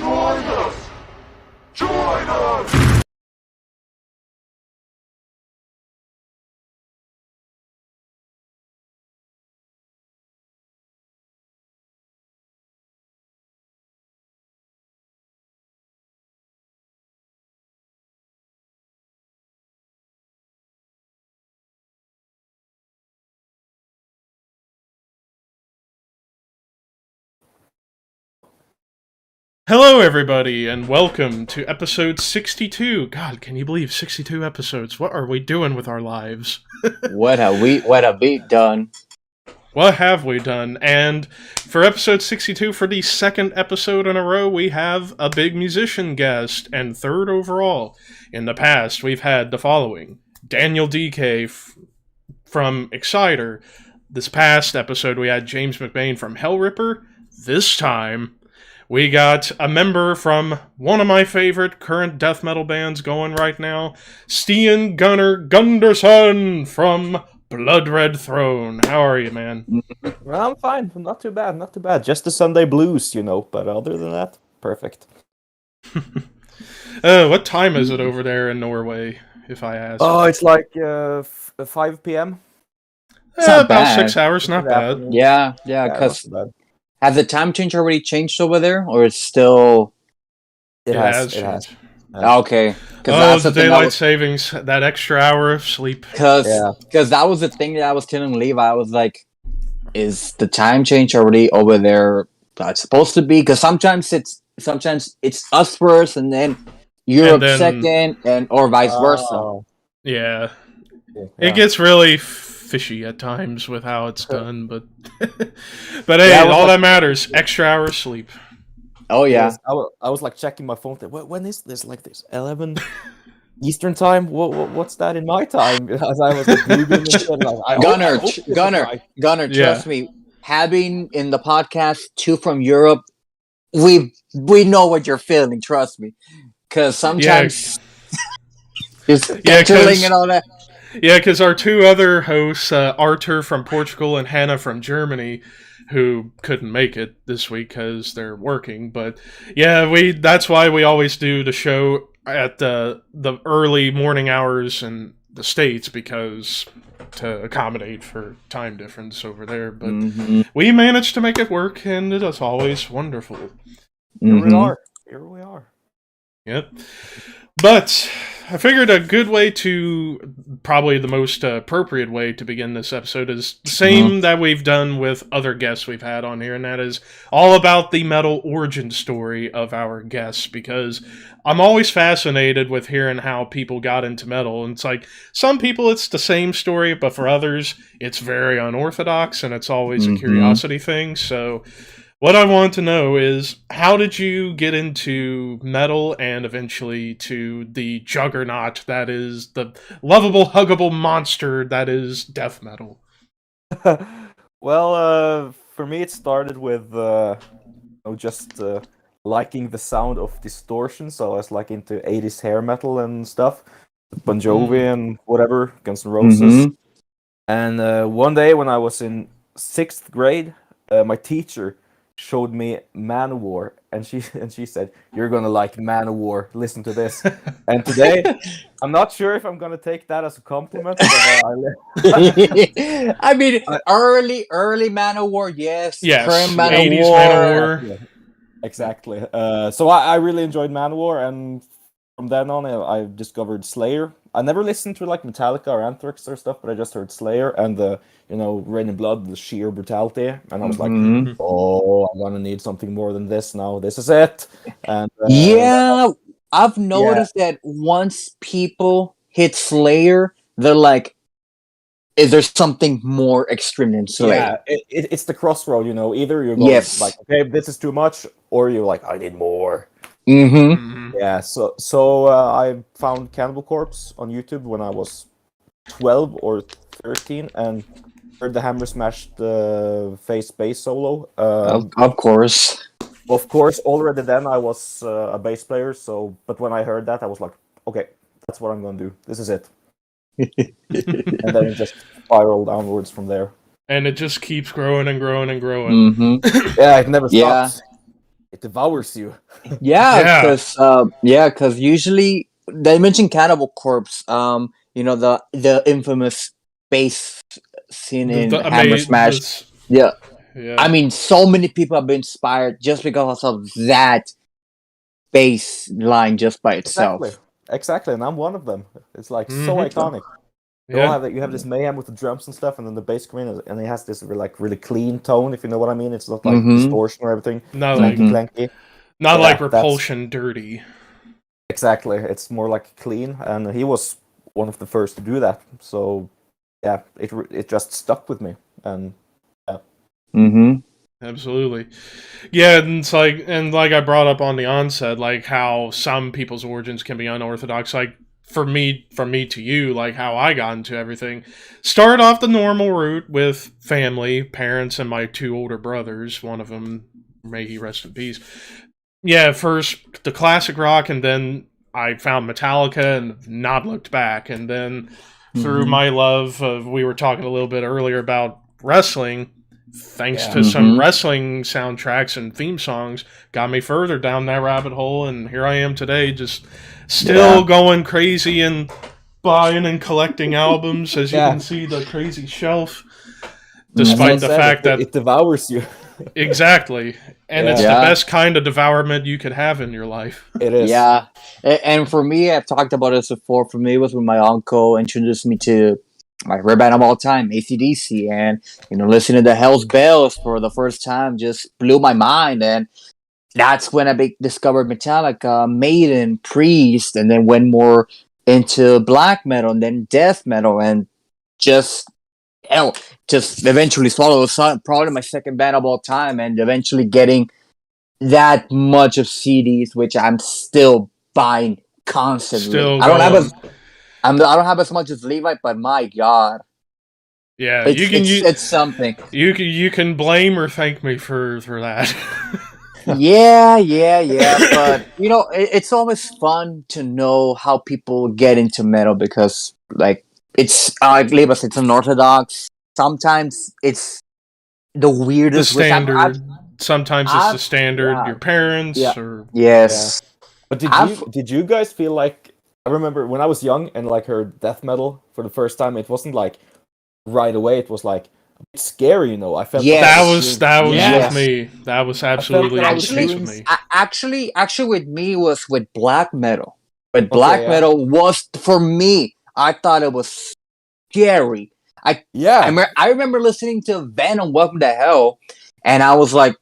Join us! Join us! Hello, everybody, and welcome to episode 62. God, can you believe 62 episodes? What are we doing with our lives? What have we done? What have we done? And for episode 62, for the second episode in a row, we have a big musician guest, and third overall. In the past, we've had the following. Daniel DK from Exciter. This past episode, we had James McBain from Hellripper. This time, we got a member from one of my favorite current death metal bands going right now, Stian Gundersen from Blood Red Throne. How are you, man? Well, I'm fine. Not too bad. Not too bad. Just the Sunday blues, but other than that, perfect. What time is it over there in Norway, if I ask? Oh, it's like 5 p.m. About bad. 6 hours, not bad. Yeah, because has the time change already changed over there, or it's still? It has. Okay. That's the daylight savings, that extra hour of sleep. Because that was the thing that I was telling Levi. I was like, is the time change already over there? It's supposed to be, because sometimes it's us first, and then Europe second, or vice versa. Yeah. It gets really fishy at times with how it's done, but hey, all that matters, extra hour of sleep. Oh yeah. Yes, I was like checking my phone. When is this? Like this 11 Eastern time? What's that in my time? As I was like, Gunner, trust me. Having in the podcast 2 from Europe, we know what you're feeling. Trust me, because sometimes just scheduling and all that. Yeah, because our 2 other hosts, Artur from Portugal and Hannah from Germany, who couldn't make it this week because they're working. But yeah, that's why we always do the show at the early morning hours in the States, because to accommodate for time difference over there. But we managed to make it work, and it is always wonderful. Here we are. Yep. But I figured a good way to, probably the most appropriate way to begin this episode is the same that we've done with other guests we've had on here, and that is all about the metal origin story of our guests, because I'm always fascinated with hearing how people got into metal, and it's like, some people it's the same story, but for others it's very unorthodox, and it's always a curiosity thing. So what I want to know is, how did you get into metal and eventually to the juggernaut that is the lovable, huggable monster that is death metal? Well, for me it started with just liking the sound of distortion. So I was like into 80s hair metal and stuff, Bon Jovi and whatever, Guns N' Roses. And one day when I was in 6th grade, my teacher showed me Manowar, and she said, "You're gonna like Manowar. Listen to this." And today, I'm not sure if I'm gonna take that as a compliment. But I mean, early Manowar, yes. Current 80s Manowar. Yeah, exactly. So I really enjoyed Manowar, and from then on, I discovered Slayer. I never listened to like Metallica or Anthrax or stuff, but I just heard Slayer and the Rain in Blood, the sheer brutality, and I was like, oh, I'm gonna need something more than this now. This is it. And I've noticed that once people hit Slayer, they're like, is there something more extreme than Slayer? Yeah, it's the crossroad, Either you're going like, okay, this is too much, or you're like, I need more. Yeah, so I found Cannibal Corpse on YouTube when I was 12 or 13, and heard the Hammer Smash the Face bass solo. Of course. Already then I was a bass player. But when I heard that, I was like, okay, that's what I'm gonna do. This is it. And then it just spiraled downwards from there. And it just keeps growing and growing and growing. Yeah, it never stops. devours you. Yeah. Because usually they mentioned Cannibal Corpse. The infamous bass scene in Hammer Smash. Yeah, Yeah. I mean, so many people have been inspired just because of that bass line just by itself. Exactly, and I'm one of them. It's like so Mhm. iconic. Yeah. You have this mayhem with the drums and stuff, and then the bass come in, and it has this really clean tone, if you know what I mean. It's not like Mhm. distortion or everything, Not Mhm. clanky. Not Yeah, like that's- Repulsion dirty. Exactly, it's more like clean, and he was one of the first to do that. So yeah, it just stuck with me, and Mhm. Absolutely. Yeah, and it's like I brought up on the onset, like how some people's origins can be unorthodox. Like from me to you, like how I got into everything. Start off the normal route with family, parents, and my 2 older brothers. One of them, may he rest in peace. Yeah, first the classic rock, and then I found Metallica and not looked back. And then through Mhm. my love of, we were talking a little bit earlier about wrestling, thanks Yeah. to some Mhm. wrestling soundtracks and theme songs, got me further down that rabbit hole, and here I am today, just still Yeah. going crazy and buying and collecting albums, as you Yeah. can see the crazy shelf, That's what I despite the said, fact that it devours you. exactly, and it's the Yeah. best kind of devourment you could have in your life. It is. Yeah, and for me, I've talked about this before. For me, it was when my uncle introduced me to my favorite band of all time, AC/DC, and listening to Hell's Bells for the first time just blew my mind. And that's when I discovered Metallica, Maiden, Priest, and then went more into black metal and then death metal, and just just eventually Swallow Sun, probably my second band of all time, and eventually getting that much of CDs, which I'm still buying constantly. Still I don't have going. I don't have as much as Levi, but my God, Yeah, it's something. you can blame or thank me for that. Yeah. But it's always fun to know how people get into metal because, like, it's like Levi said, it's unorthodox. Sometimes it's the The weirdest. standard. Sometimes it's the standard. yeah. Your parents Yeah. or Yes. But I've- did you guys feel like, I remember when I was young and like heard death metal for the first time, it wasn't like right away, it was like a bit scary, you know. I felt Yes. that was Yes. with me. That was absolutely that I the was case doing- with me. Actually, with me was with black metal. But Okay, black yeah. metal was for me. I thought it was scary. Yeah. I remember listening to Venom, Welcome to Hell, and I was like,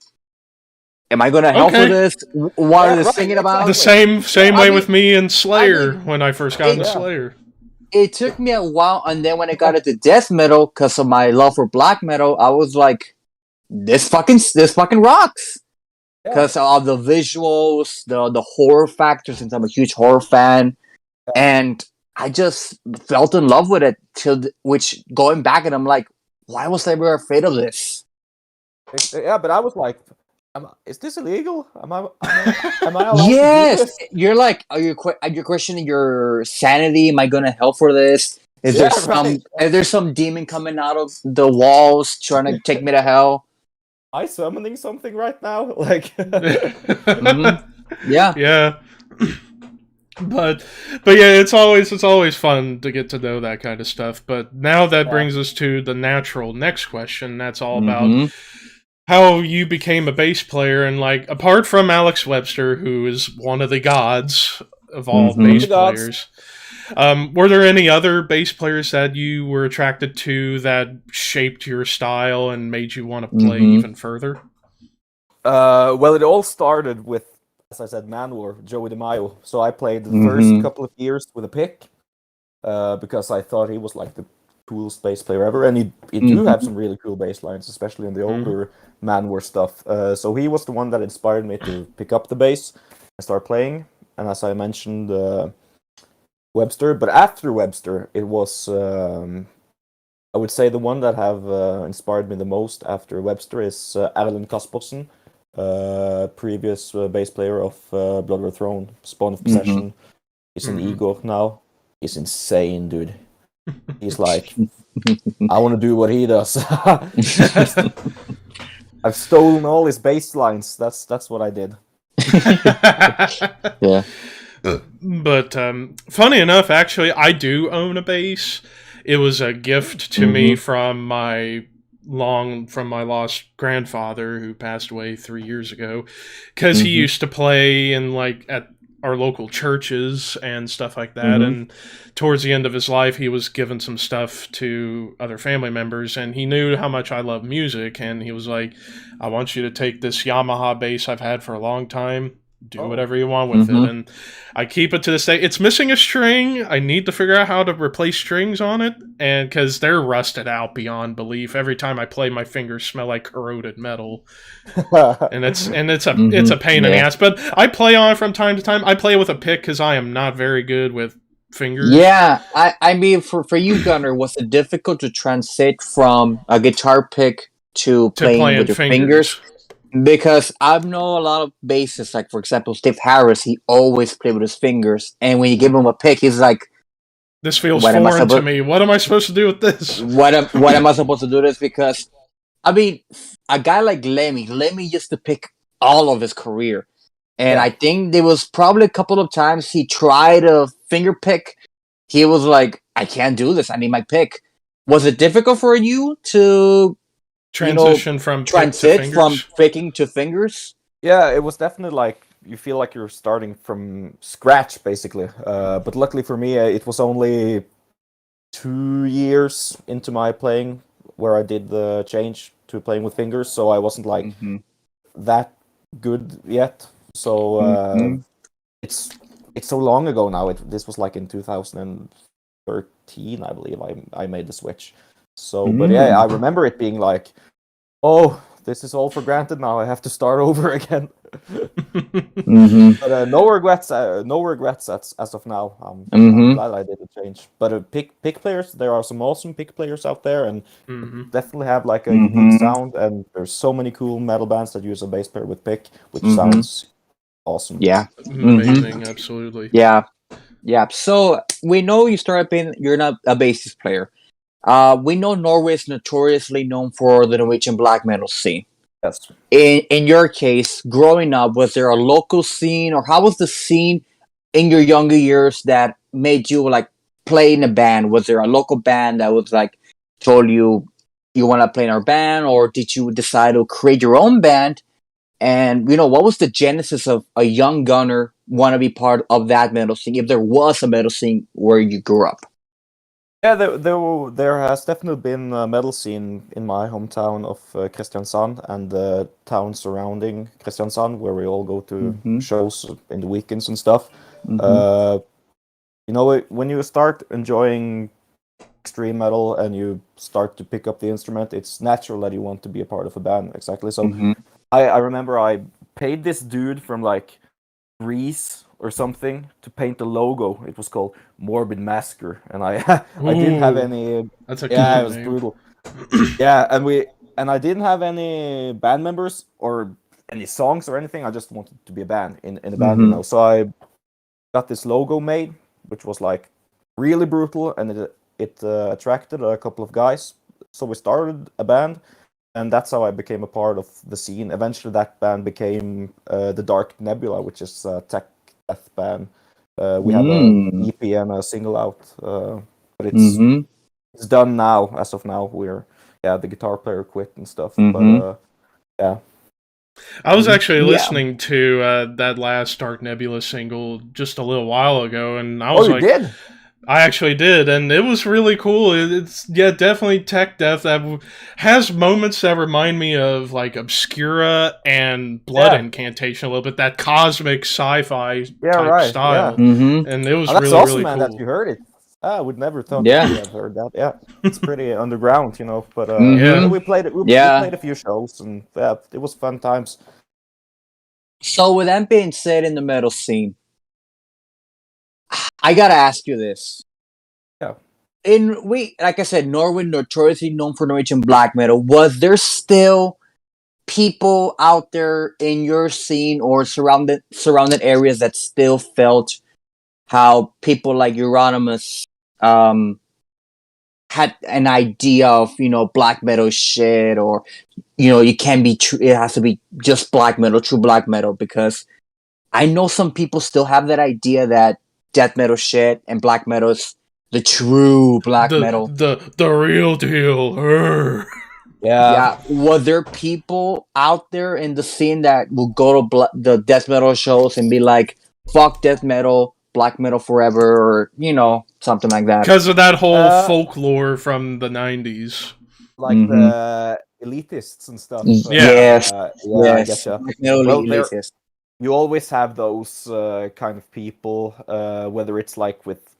"Am I going to hell for Okay. this? What Yeah, are they right, singing about?" The same I way mean- with me and Slayer mean, when I first got into it- Slayer. It took me a while, and then when I got into death metal, because of my love for black metal, I was like, "This fucking rocks." Yeah. Because of the visuals, the horror factor, since I'm a huge horror fan, and I just fell in love with it. Which going back, and I'm like, why was I ever afraid of this? Yeah, but I was like, is this illegal? Am I allowed to do Yes, this? you're like, you're questioning your sanity. Am I going to hell for this? Is Yeah, there some demon coming out of the walls trying to take me to hell? Am I summoning something right now? Like, Yeah. Yeah. But yeah, it's always fun to get to know that kind of stuff. But now that brings us to the natural next question. That's all about how you became a bass player, and like, apart from Alex Webster, who is one of the gods of all bass The gods. players, were there any other bass players that you were attracted to that shaped your style and made you want to play even further? well, it all started with, as I said, Manowar, Joey DeMaio. So I played the first couple of years with a pick because I thought he was like the coolest bass player ever, and he do have some really cool bass lines, especially in the older Manowar stuff. So he was the one that inspired me to pick up the bass and start playing. And as I mentioned, Webster. But after Webster, it was I would say the one that have inspired me the most after Webster is Erlend Kaspersen, previous bass player of Blood of the Throne, Spawn of Possession. He's in Igor now. He's insane, dude. He's like, I want to do what he does. I've stolen all his bass lines. That's what I did. Yeah. But funny enough, actually, I do own a bass. It was a gift to me from my lost grandfather who passed away 3 years ago, because he used to play in like at our local churches and stuff like that. And towards the end of his life, he was giving some stuff to other family members, and he knew how much I love music, and he was like, I want you to take this Yamaha bass I've had for a long time, do whatever you want with it. And I keep it to this day. It's missing a string. I need to figure out how to replace strings on it, and because they're rusted out beyond belief. Every time I play, my fingers smell like corroded metal, and it's a pain in the ass. But I play on it from time to time. I play with a pick because I am not very good with fingers. Yeah, I mean, for you, Gunner, was it difficult to transit from a guitar pick to playing with your fingers? Because I know a lot of bassists, like for example, Steve Harris, he always played with his fingers, and when you give him a pick, he's like, "This feels foreign to me. What am I supposed to do with this? What am I supposed to do this?" Because, I mean, a guy like Lemmy used to pick all of his career, and I think there was probably a couple of times he tried a finger pick. He was like, "I can't do this. I need my pick." Was it difficult for you to transition from picking to fingers? Yeah, it was definitely like you feel like you're starting from scratch, basically. But luckily for me, it was only 2 years into my playing where I did the change to playing with fingers, so I wasn't like that good yet. So it's so long ago now. This was like in 2013, I believe. I made the switch. So, but yeah, I remember it being like, oh, this is all for granted now. I have to start over again. But no regrets. No regrets as of now. I'm glad I did the change. But pick players, there are some awesome pick players out there, and definitely have like a unique sound. And there's so many cool metal bands that use a bass player with pick, which sounds awesome. Yeah, amazing, absolutely. Yeah. So we know you're not a bassist player. We know Norway is notoriously known for the Norwegian black metal scene. Yes. In your case, growing up, was there a local scene, or how was the scene in your younger years that made you like play in a band? Was there a local band that was like told you want to play in our band, or did you decide to create your own band? And what was the genesis of a young gunner want to be part of that metal scene, if there was a metal scene where you grew up? Yeah, there has definitely been a metal scene in my hometown of Kristiansand and the town surrounding Kristiansand, where we all go to shows in the weekends and stuff. When you start enjoying extreme metal and you start to pick up the instrument, it's natural that you want to be a part of a band. Exactly. So I remember I paid this dude from like Greece or something to paint the logo. It was called Morbid Massacre, and I didn't have any. That's a cool it was name. brutal. Yeah, and I didn't have any band members or any songs or anything. I just wanted to be a band in a band, So I got this logo made, which was like really brutal, and it attracted a couple of guys. So we started a band. And that's how I became a part of the scene. Eventually, that band became the Dark Nebula, which is a tech death band. We have an EP and a single out, but it's done now. As of now, the guitar player quit and stuff. But yeah, I was actually listening to that last Dark Nebula single just a little while ago, and I was you did? I actually did, and it was really cool. It's definitely tech death that has moments that remind me of like Obscura and Blood Incantation a little bit. That cosmic sci-fi type style, and it was that's really awesome, really man, cool. That you heard it. I would never thought that you had heard that. Yeah, it's pretty underground, But we played it. We played a few shows, and it was fun times. So with that being said, in the metal scene, I gotta ask you this. Yeah. Like I said, Norway notoriously known for Norwegian black metal. Was there still people out there in your scene or surrounded areas that still felt how people like Euronymous had an idea of black metal shit, or you can't be true? It has to be just black metal, true black metal, because I know some people still have that idea that death metal shit and black metal is the true black metal. The real deal. Urgh. Yeah, were there people out there in the scene that will go to the death metal shows and be like, "Fuck death metal, black metal forever," or something like that? Because of that whole folklore from the 90s. Like the elitists and stuff. Yes, I yes. getcha. Black metal Well, elitists. you always have those kind of people, whether it's like with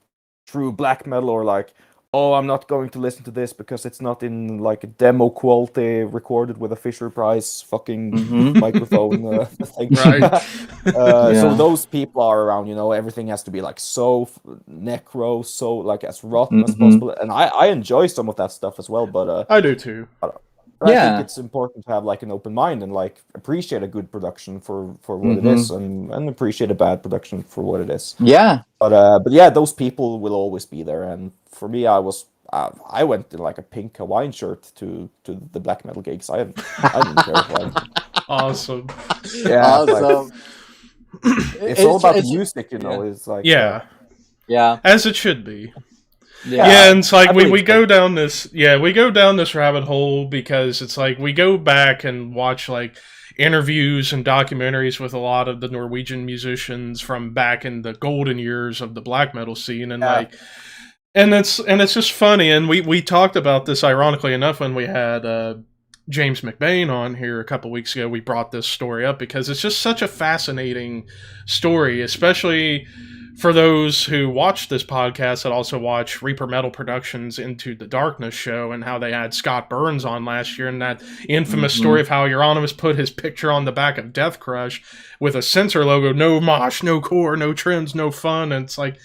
true black metal or like, oh, I'm not going to listen to this because it's not in like a demo quality recorded with a Fisher Price fucking microphone thing. Right. So those people are around, everything has to be like so necro, so like as rotten as possible. And I enjoy some of that stuff as well, but I do too. But I think it's important to have like an open mind and like appreciate a good production for what it is, and appreciate a bad production for what it is. Yeah. But yeah, those people will always be there. And for me, I went in like a pink Hawaiian shirt to the black metal gigs. I didn't care. Awesome. Yeah, awesome. It's all about the music, It's like yeah, as it should be. Yeah, and it's like we go down this rabbit hole because it's like we go back and watch like interviews and documentaries with a lot of the Norwegian musicians from back in the golden years of the black metal scene, and and it's just funny. And we talked about this ironically enough when we had James McBain on here a couple weeks ago. We brought this story up because it's just such a fascinating story, especially for those who watch this podcast that also watch Reaper Metal Productions' Into the Darkness show, and how they had Scott Burns on last year, and that infamous story of how Euronymous put his picture on the back of Death Crush with a censor logo, no mosh, no core, no trims, no fun, and it's like,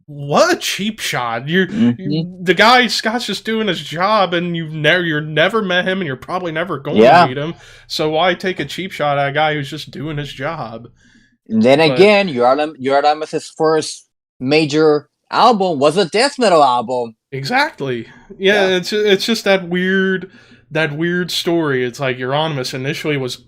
what a cheap shot. The guy, Scott's just doing his job, and you're never met him, and you're probably never going to meet him, so why take a cheap shot at a guy who's just doing his job? And then again, Euronymous' first major album was a death metal album. Exactly. Yeah. It's just that weird story. It's like Euronymous initially was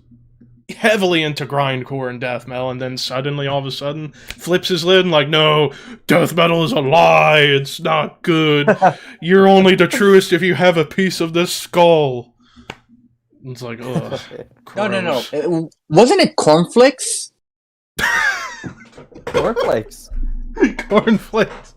heavily into grindcore and death metal, and then suddenly, all of a sudden, flips his lid and like, no, death metal is a lie. It's not good. You're only the truest if you have a piece of this skull. It's like, ugh. No. Wasn't it Cornflakes? Cornflakes. Cornflakes.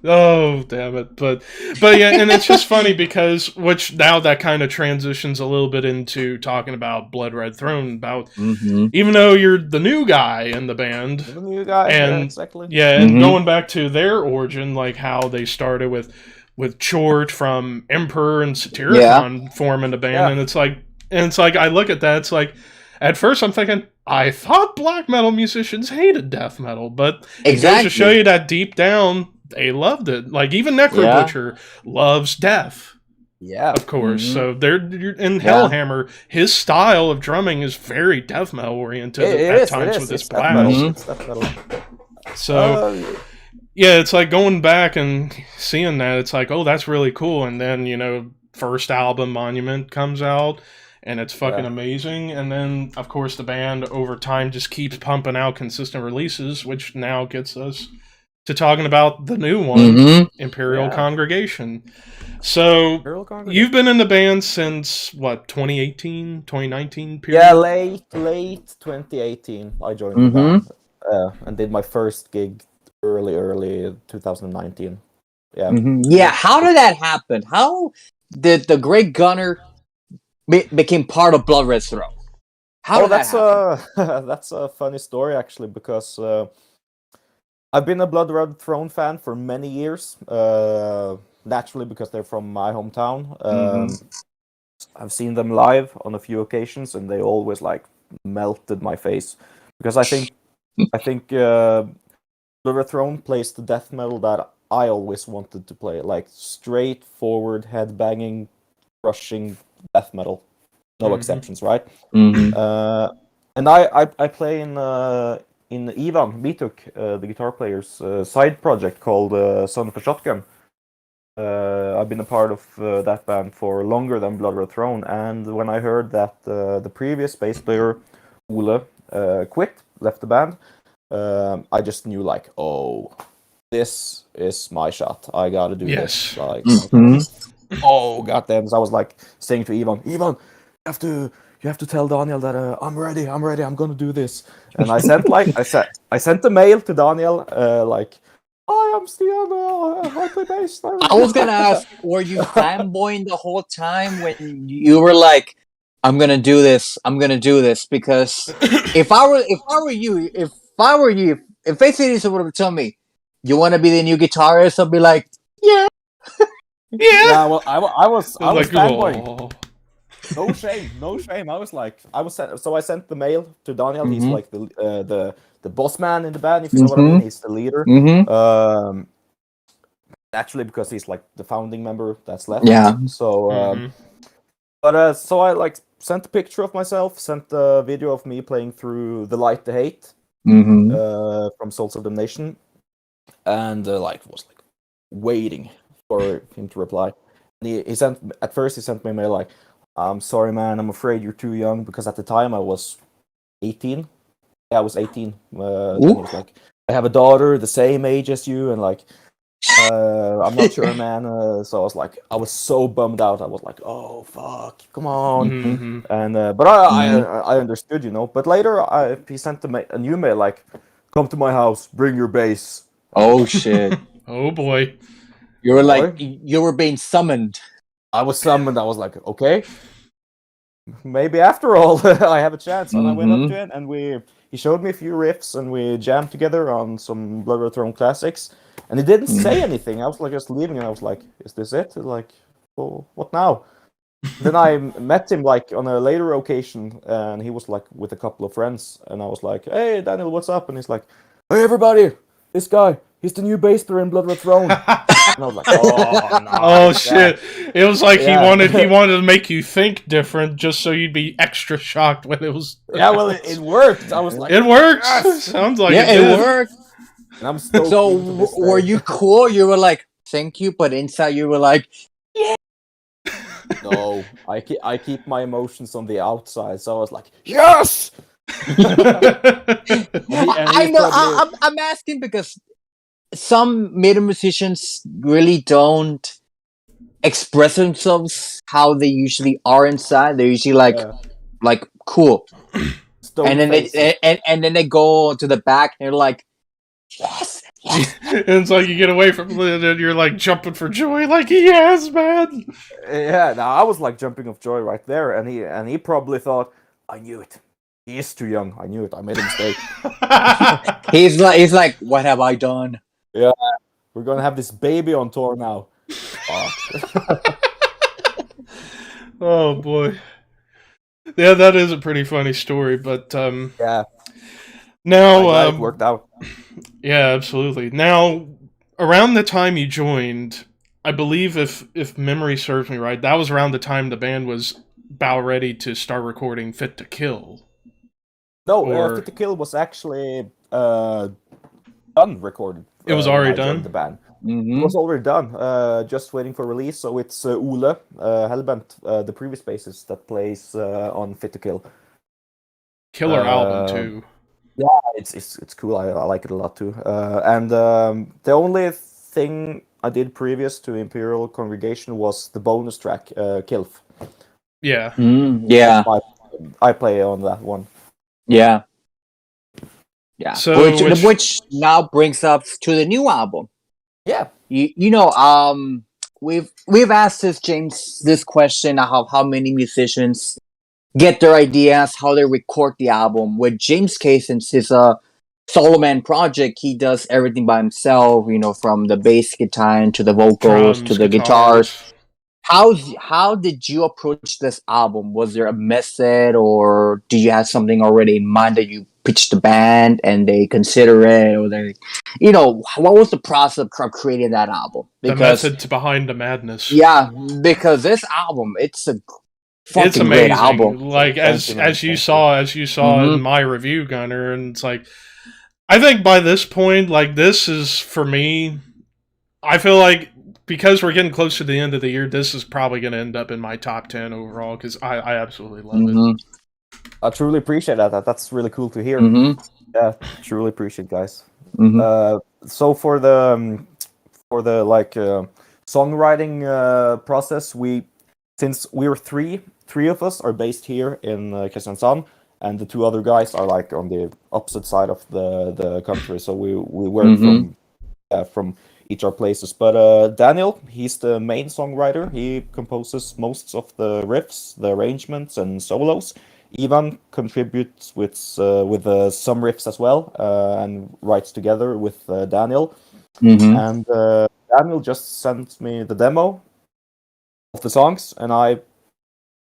Oh, damn it. But yeah, and it's just funny because now that kind of transitions a little bit into talking about Blood Red Throne, about even though you're the new guy in the band. The new guy, and, exactly. Yeah, and going back to their origin, like how they started with Chort from Emperor and Satyricon forming the band, and it's like I look at that, it's like at first I'm thinking, I thought black metal musicians hated death metal, but it goes to show you that deep down, they loved it. Like, even Necro Butcher loves death. Yeah. Of course. So, in Hellhammer, his style of drumming is very death metal oriented at times with his blast. So, yeah, it's like going back and seeing that, it's like, oh, that's really cool. And then, first album, Monument, comes out. And it's fucking amazing. And then, of course, the band over time just keeps pumping out consistent releases, which now gets us to talking about the new one, Imperial Congregation. So, you've been in the band since, 2018, 2019 period? Yeah, late 2018 I joined the band. And did my first gig early 2019. Yeah. Yeah, how did that happen? How did the great Gunner became part of Blood Red Throne? That's a funny story actually, because I've been a Blood Red Throne fan for many years. Naturally, because they're from my hometown. I've seen them live on a few occasions, and they always like melted my face, because I think Blood Red Throne plays the death metal that I always wanted to play, like straightforward headbanging, crushing death metal, no exceptions, right? And I play in Ivan Mituk, the guitar player's side project called Son of a Shotgun. I've been a part of that band for longer than Blood Red Throne, and when I heard that the previous bass player Ole left the band, I just knew like, oh, this is my shot. I gotta do Yes. this. Like, Mhm. oh goddamn! So I was like saying to Ivan, you have to tell Daniel that I'm ready. I'm gonna do this. And I sent I sent the mail to Daniel like, I am Stian. I play bass. I was gonna ask, were you fanboying the whole time when you were like, I'm gonna do this, because if I were you, if Face would have told me you want to be the new guitarist, I'd be like, yeah. Yeah. Yeah, well, I was Like, fanboying. oh. No shame, no shame. I sent the mail to Daniel. He's Mhm. like the boss man in the band, if you know what I mean. He's the leader. Mm-hmm. Naturally, because he's like the founding member that's left. Yeah. So, Mhm. so I like sent a picture of myself, sent a video of me playing through "The Light, the Hate" Mm-hmm. from Souls of Damnation, and like was like waiting for him to reply. And he sent me a mail like, "I'm sorry, man. I'm afraid you're too young," because at the time I was 18. Yeah, I was 18. Then he was like, "I have a daughter the same age as you," and like, I'm not sure, man. So I was so bummed out. I was like, "Oh fuck, come on!" Mhm. And but I understood, you know. But later, he sent a new mail like, "Come to my house, bring your bass." Oh shit! Oh boy. You were Boy. you were being summoned. I was summoned. I was like, okay, maybe after all, I have a chance. And I went up to him, and he showed me a few riffs, and we jammed together on some Blood Red Throne classics. And he didn't say anything. I was like just leaving, and I was like, "Is this it?" Like, well, what now? Then I met him like on a later occasion, and he was like with a couple of friends, and I was like, "Hey, Daniel, what's up?" And he's like, "Hey, everybody, this guy, he's the new bass player in Blood Red Throne." And I was like, "Oh, nice, Oh shit! It was like Yeah. he wanted to make you think different, just so you'd be extra shocked when it was. Yeah, well, it worked. I was like, It works. yes! Sounds like Yeah, it it did. worked. And I'm stoked. So even to this were day. you cool? You were like, thank you, but inside you were like, No, I keep my emotions on the outside. So I was like, yes. I know. I'm asking because some Maiden musicians really don't express themselves how they usually are inside. They're usually like cool, and then and then they go to the back and they're like, yes. And it's like you get away from it and you're like jumping for joy, like yes, man. Yeah, now I was like jumping of joy right there, and he probably thought, I knew it. He is too young. I knew it. I made a mistake. He's like, what have I done? Yeah, we're gonna have this baby on tour now. Oh boy. Yeah, that is a pretty funny story, but Yeah, now it worked out. Yeah, absolutely. Now, around the time you joined, I believe if memory serves me right, that was around the time the band was about ready to start recording Fit to Kill. No, Or- Fit to Kill was actually done recorded. It was when already I joined done? the band. It Mm-hmm. was already done, just waiting for release. So it's Ole Hellbent, the previous bassist that plays on Fit to Kill. Killer album too. It's cool. I like it a lot too. And the only thing I did previous to Imperial Congregation was the bonus track, Kilf. Yeah. Yeah, I play on that one. yeah, yeah. So, Which now brings us to the new album. Yeah. You know, we've asked this question how many musicians get their ideas, how they record the album. With James' case, since it's a solo man project, he does everything by himself. You know, from the bass guitar to the vocals to drums, the guitars. How did you approach this album? Was there a method, or do you have something already in mind that you pitched the band and they consider it, or they, you know, what was the process of creating that album? The method behind the madness. Yeah, because this album, it's a fucking It's amazing. great album. Like as you saw in my review, Gunner, and it's like I think by this point, like this is for me. I feel like because we're getting close to the end of the year, this is probably going to end up in my top 10 overall because I absolutely love it. I truly appreciate that. That's really cool to hear. Yeah, truly appreciate, guys. Mhm. So for the like songwriting process, since we were three of us are based here in Kristiansand, and the two other guys are like on the opposite side of the country. So we work Mhm. from each our places. But Daniel, he's the main songwriter. He composes most of the riffs, the arrangements, and solos. Ivan contributes with some riffs as well, and writes together with Daniel. Mhm. And Daniel just sent me the demo of the songs, and I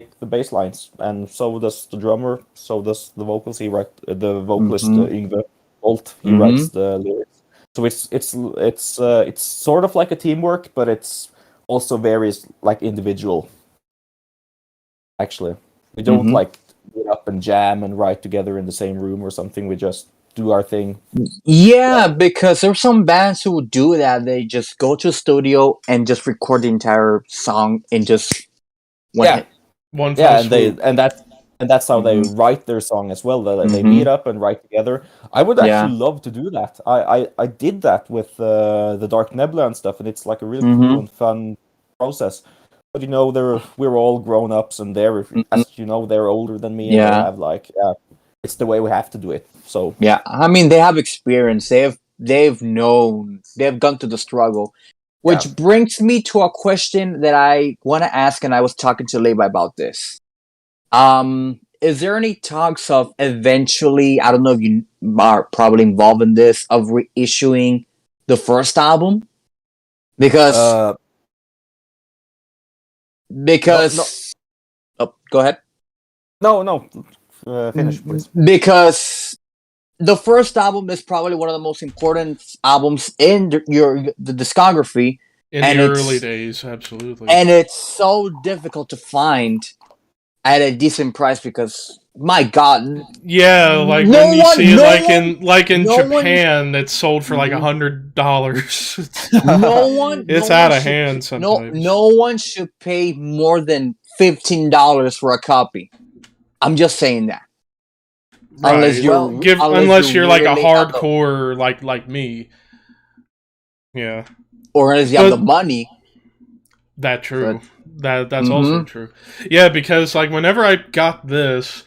make the bass lines, and so does the drummer, so does the vocals. The vocalist Mhm. Yngve Holt. He writes Mhm. the lyrics. So it's sort of like a teamwork, but it's also varies like individual. Actually, we don't Mhm. like get up and jam and write together in the same room or something. We just do our thing. Yeah, because there's some bands who would do that. They just go to a studio and just record the entire song in just one Yeah, hit. One fell yeah, swoop. and that's how they Mhm. write their song as well. They meet Mhm. up and write together. I would Yeah. actually love to do that. I did that with the Dark Nebula and stuff, and it's like a really cool Mhm. and fun process. But we're all grown ups, and Mhm. as you know, they're older than me, and they Yeah. have like it's the way we have to do it. So Yeah. I mean, they have experience. They've gone through the struggle. yeah, Which brings me to a question that I want to ask, and I was talking to Levi about this. Is there any talks of eventually, I don't know if you are probably involved in this, of reissuing the first album? Because uh, no, no, because oh, go ahead. no. Finish, please. Because the first album is probably one of the most important albums in the discography, In the and early it's days, absolutely. and it's so difficult to find at a decent price because my God, Yeah, like when no you see one, it no like one, in no one, Japan, it's sold for like mhm. $100. No It's one out of should hand sometimes. no one should pay more than $15 for a copy. I'm just saying that. Right. Well, Unless Unless you you're like a really have the hardcore like me. Yeah. or unless you have the But money. that true. But That's also mm-hmm, true. Yeah, because like whenever I got this,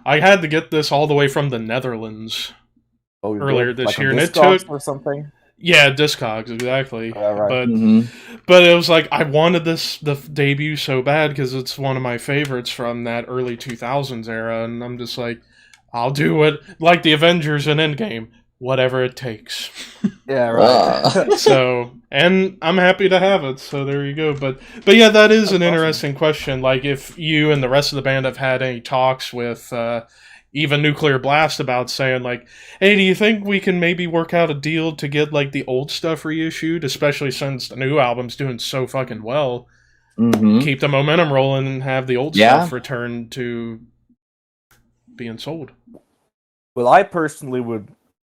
I had to get this all the way from the Netherlands oh, you earlier did this like on year, and it Discogs took or something. yeah, Discogs exactly. Right. mm-hmm. But it was like I wanted the debut so bad because it's one of my favorites from that early 2000s era, and I'm just like, I'll do it like the Avengers and Endgame, whatever it takes. Yeah, right. Uh, So, and I'm happy to have it. So there you go. But yeah, that is That's an awesome. interesting question. Like if you and the rest of the band have had any talks with even Nuclear Blast about saying like, hey, do you think we can maybe work out a deal to get like the old stuff reissued, especially since the new album's doing so fucking well? mm-hmm. Keep the momentum rolling and have the old Yeah. stuff return to being sold. Well, I personally would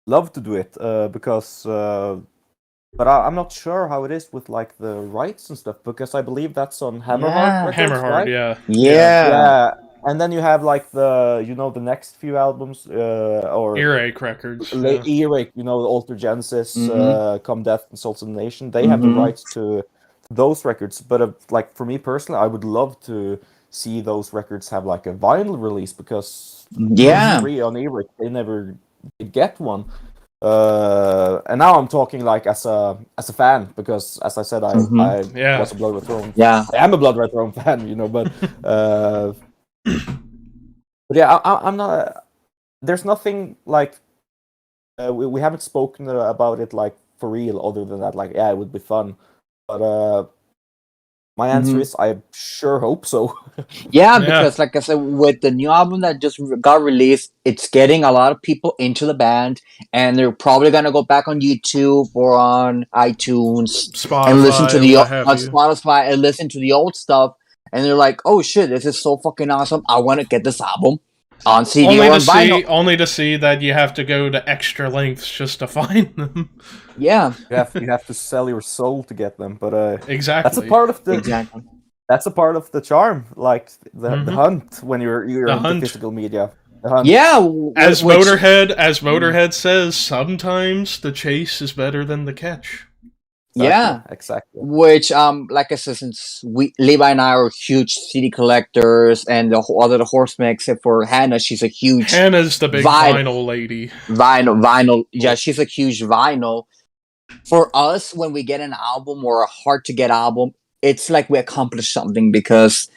love to do it because, but I'm not sure how it is with like the rights and stuff because I believe that's on Hammerheart Yeah. Records, Hammerhard, right? yeah, yeah. Yeah. Yeah, and then you have like the next few albums or Earache Records, yeah. Earache, the Alter Genesis, Mm-hmm. Come Death and Souls of the Nation. They have the Mm-hmm. rights to those records, but like for me personally, I would love to see those records have like a vinyl release because those Yeah. three on Earache they never did get one. And now I'm talking like as a fan because as I said, Mm-hmm. I Yeah. was a Blood Red Throne. Yeah. I am a Blood Red Throne fan, uh, but yeah, I'm not. There's nothing like we haven't spoken about it like for real. Other than that, like yeah, it would be fun. But my answer Mm-hmm. is I sure hope so. Yeah, Yeah. because like I said, with the new album that just got released, it's getting a lot of people into the band, and they're probably gonna go back on YouTube or on iTunes and listen to Spotify, the what have on you. Spotify and listen to the old stuff, and they're like, "Oh shit, this is so fucking awesome! I want to get this album on CD or on vinyl." Only to see that you have to go to extra lengths just to find them. Yeah, You have to sell your soul to get them, but that's a Exactly. part of the exactly. that's a part of the charm, like the Hmm. hunt when you're The into hunt. physical media. The hunt. Yeah, As which- Motorhead says, sometimes the chase is better than the catch. yeah. Exactly. Which, like I said, since Levi and I are huge CD collectors, and the Horsemen, except for Hannah, she's a huge Hannah's the big Vinyl. vinyl lady. vinyl. Yeah, she's a huge vinyl. For us, when we get an album or a hard to get album, it's like we accomplished something because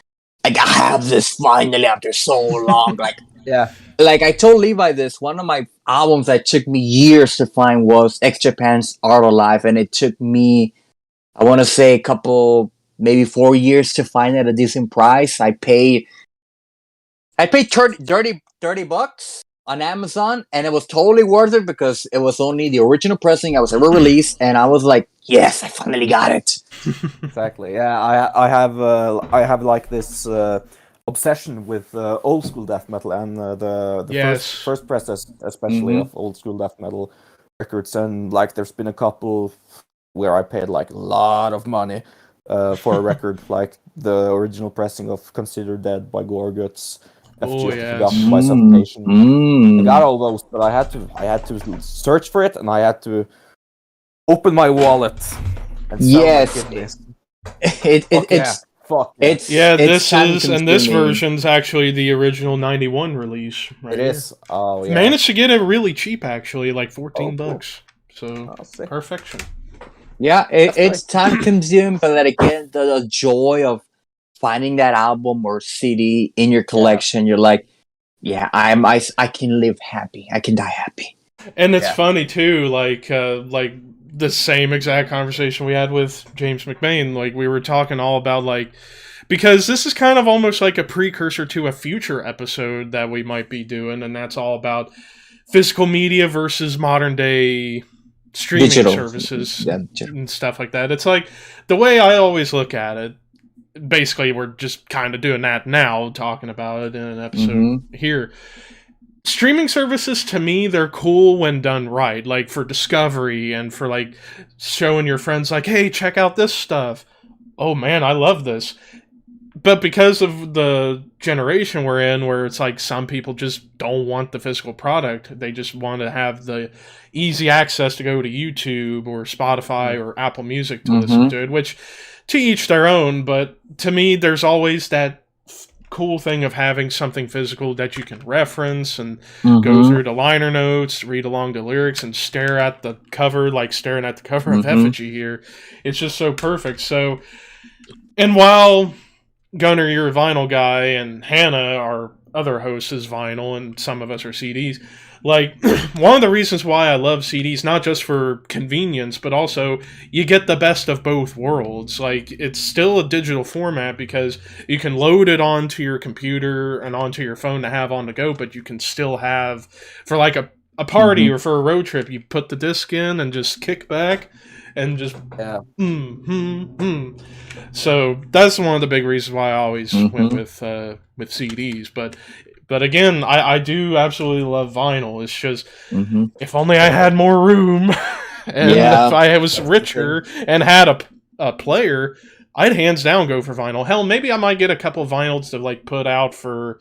like I have this finally after so long. Yeah. Like I told Levi this, one of my albums that took me years to find was X Japan's Art of Life, and it took me, I want to say, a couple, maybe 4 years to find it at a decent price. I paid 30 bucks on Amazon, and it was totally worth it because it was only the original pressing I was ever released, and I was like, yes, I finally got it. Exactly. Yeah, I have like this obsession with old school death metal and the Yes. first press especially of old school death metal records, and like there's been a couple where I paid like a lot of money for a record, like the original pressing of Consider Dead by Gorguts, Oh, FGF yes. Forgotten by Suffocation. I Mm. got all those, but I had to search for it, and I had to open my wallet and sell my Yes. kidneys. Fuck It's Yeah, It's this time-consuming. version's actually the original '91 release. Right it here. is. Oh yeah. Managed to get it really cheap, actually, like 14 Oh, cool. bucks. So I'll see. perfection. Yeah, That's it's time consuming, but then again, the joy of finding that album or CD in your collection, you're like, yeah, I can live happy. I can die happy. And it's Yeah. funny too, like the same exact conversation we had with James McBain. Like we were talking all about like, because this is kind of almost like a precursor to a future episode that we might be doing, and that's all about physical media versus modern day streaming Digital. services Yeah, and stuff like that. It's like the way I always look at it. Basically, we're just kind of doing that now, talking about it in an episode here. Streaming services, to me, they're cool when done right, like for discovery and for like showing your friends, like, hey, check out this stuff. Oh man, I love this. But because of the generation we're in, where it's like some people just don't want the physical product, they just want to have the easy access to go to YouTube or Spotify or Apple Music to listen to it, which to each their own. But to me, there's always that cool thing of having something physical that you can reference and go through the liner notes, read along the lyrics, and stare at the cover, like staring at the cover of Effigy here. It's just so perfect. So, and while Gunner, you're a vinyl guy, and Hannah, our other host, is vinyl, and some of us are CDs. Like, one of the reasons why I love CDs, not just for convenience, but also you get the best of both worlds. Like, it's still a digital format because you can load it onto your computer and onto your phone to have on the go, but you can still have, for like a party or for a road trip, you put the disc in and just kick back and just So that's one of the big reasons why I always went with CDs. But again, I do absolutely love vinyl. It's just if only I had more room, and if I was richer and had a player, I'd hands down go for vinyl. Hell, maybe I might get a couple of vinyls to like put out for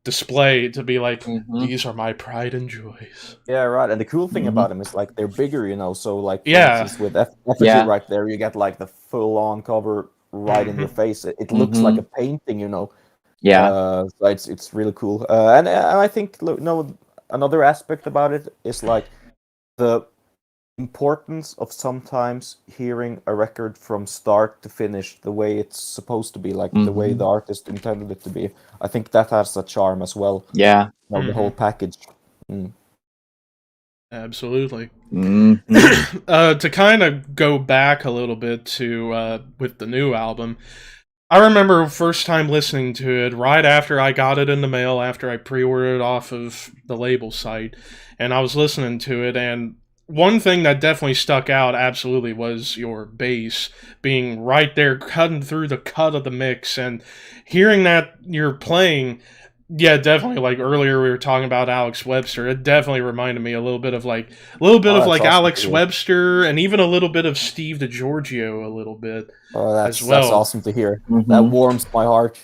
display to be like, these are my pride and joys. Yeah, right. And the cool thing about them is like they're bigger, you know. So like, for Yeah. instance, with Effigy right there, you get like the full-on cover right in your face. It looks like a painting, you know. Yeah. So it's really cool. And I think another aspect about it is like the importance of sometimes hearing a record from start to finish the way it's supposed to be, like the way the artist intended it to be. I think that has a charm as well. Yeah. You know, the whole package. Absolutely. Mm-hmm. To kind of go back a little bit to with the new album, I remember first time listening to it right after I got it in the mail, after I pre-ordered it off of the label site, and I was listening to it, and one thing that definitely stuck out absolutely was your bass being right there, cutting through the cut of the mix, and hearing that you're playing. Yeah, definitely. Like earlier, we were talking about Alex Webster. It definitely reminded me a little bit of awesome. Alex Webster, and even a little bit of Steve DiGiorgio, a little bit. Oh, that's as well. awesome to hear. That warms my heart.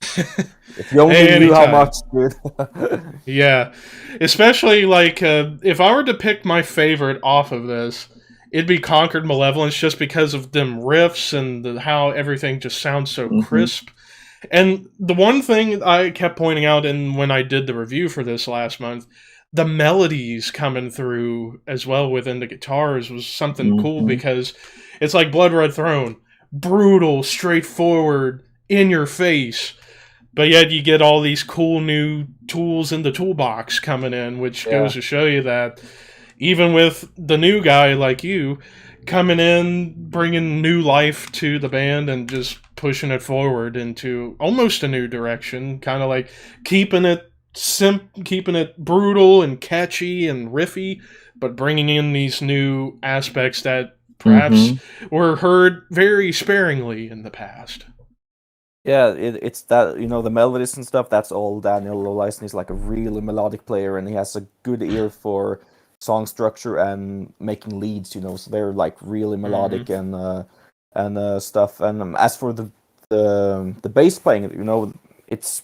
If you only knew how Anytime. much, dude. Yeah, especially like if I were to pick my favorite off of this, it'd be Conquered Malevolence, just because of them riffs and how everything just sounds so crisp. And the one thing I kept pointing out, and when I did the review for this last month, the melodies coming through as well within the guitars was something cool, because it's like Blood Red Throne, brutal, straightforward, in your face. But yet you get all these cool new tools in the toolbox coming in, which goes to show you that even with the new guy like you coming in, bringing new life to the band and just pushing it forward into almost a new direction, kind of like keeping it keeping it brutal and catchy and riffy, but bringing in these new aspects that perhaps were heard very sparingly in the past. Yeah, it's that, you know, the melodies and stuff, that's all Daniel Lolaisen. He's like a really melodic player, and he has a good ear for song structure and making leads, you know, so they're like really melodic and stuff. And as for the bass playing, you know, it's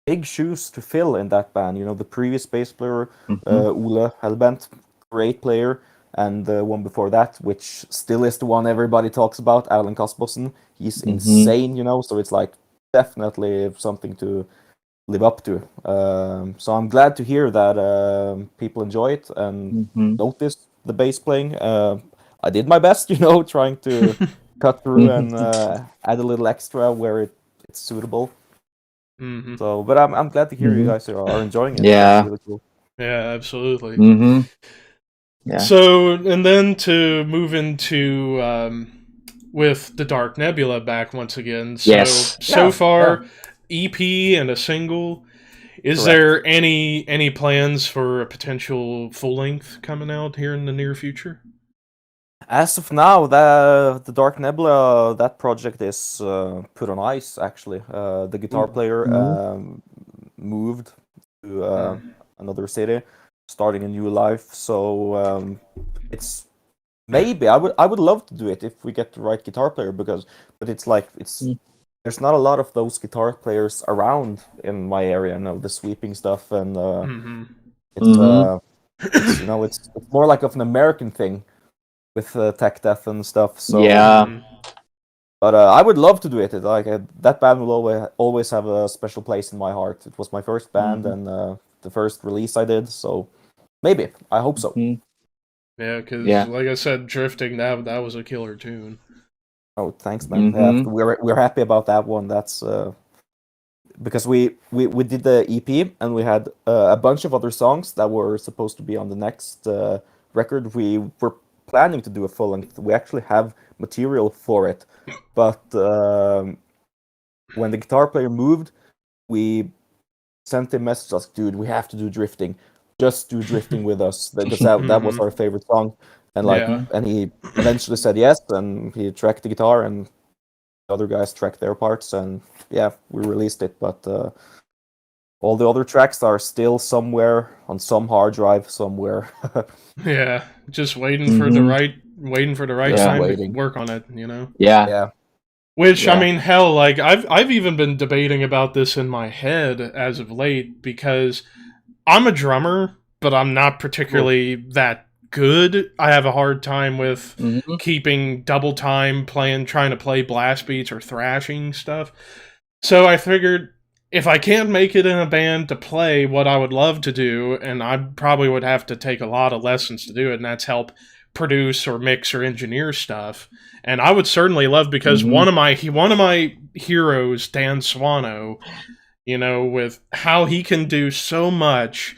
big shoes to fill in that band. You know, the previous bass player, Ole Hellbent, great player, and the one before that, which still is the one everybody talks about, Alan Kaspersen, he's insane, you know, so it's like definitely something to live up to. So I'm glad to hear that people enjoy it and notice the bass playing. I did my best, you know, trying to cut through and add a little extra where it's suitable. So, but I'm glad to hear you guys are enjoying it. Yeah. That's really cool. Yeah, absolutely. Yeah. So, and then to move into with the Dark Nebula back once again. So, so far, EP and a single. Is there any plans for a potential full length coming out here in the near future? As of now, the Dark Nebula, that project is put on ice. Actually, the guitar player moved to another city, starting a new life. So it's maybe I would love to do it if we get the right guitar player, but it's like there's not a lot of those guitar players around in my area. You know, the sweeping stuff, and it's you know, it's more like of an American thing with tech death and stuff. So but I would love to do it. Like that band will always have a special place in my heart. It was my first band and the first release I did. So maybe I hope so. Yeah, because like I said, Drifting, that was a killer tune. Oh, thanks, man. We're happy about that one. That's because we did the EP and we had a bunch of other songs that were supposed to be on the next record. We were planning to do a full length. We actually have material for it, but when the guitar player moved, we sent him messages, dude, we have to do Drifting. Just do Drifting with us, because that was our favorite song. And and he eventually said yes, and he tracked the guitar, and the other guys tracked their parts, and yeah, we released it. But all the other tracks are still somewhere on some hard drive somewhere. Yeah, just waiting for the right time to work on it, you know. Yeah. Which I mean, hell, like I've even been debating about this in my head as of late, because I'm a drummer, but I'm not particularly that good. I have a hard time with keeping double time trying to play blast beats or thrashing stuff. So I figured if I can't make it in a band to play what I would love to do, and I probably would have to take a lot of lessons to do it, and that's help produce or mix or engineer stuff. And I would certainly love, because one of my heroes, Dan Swano, you know, with how he can do so much.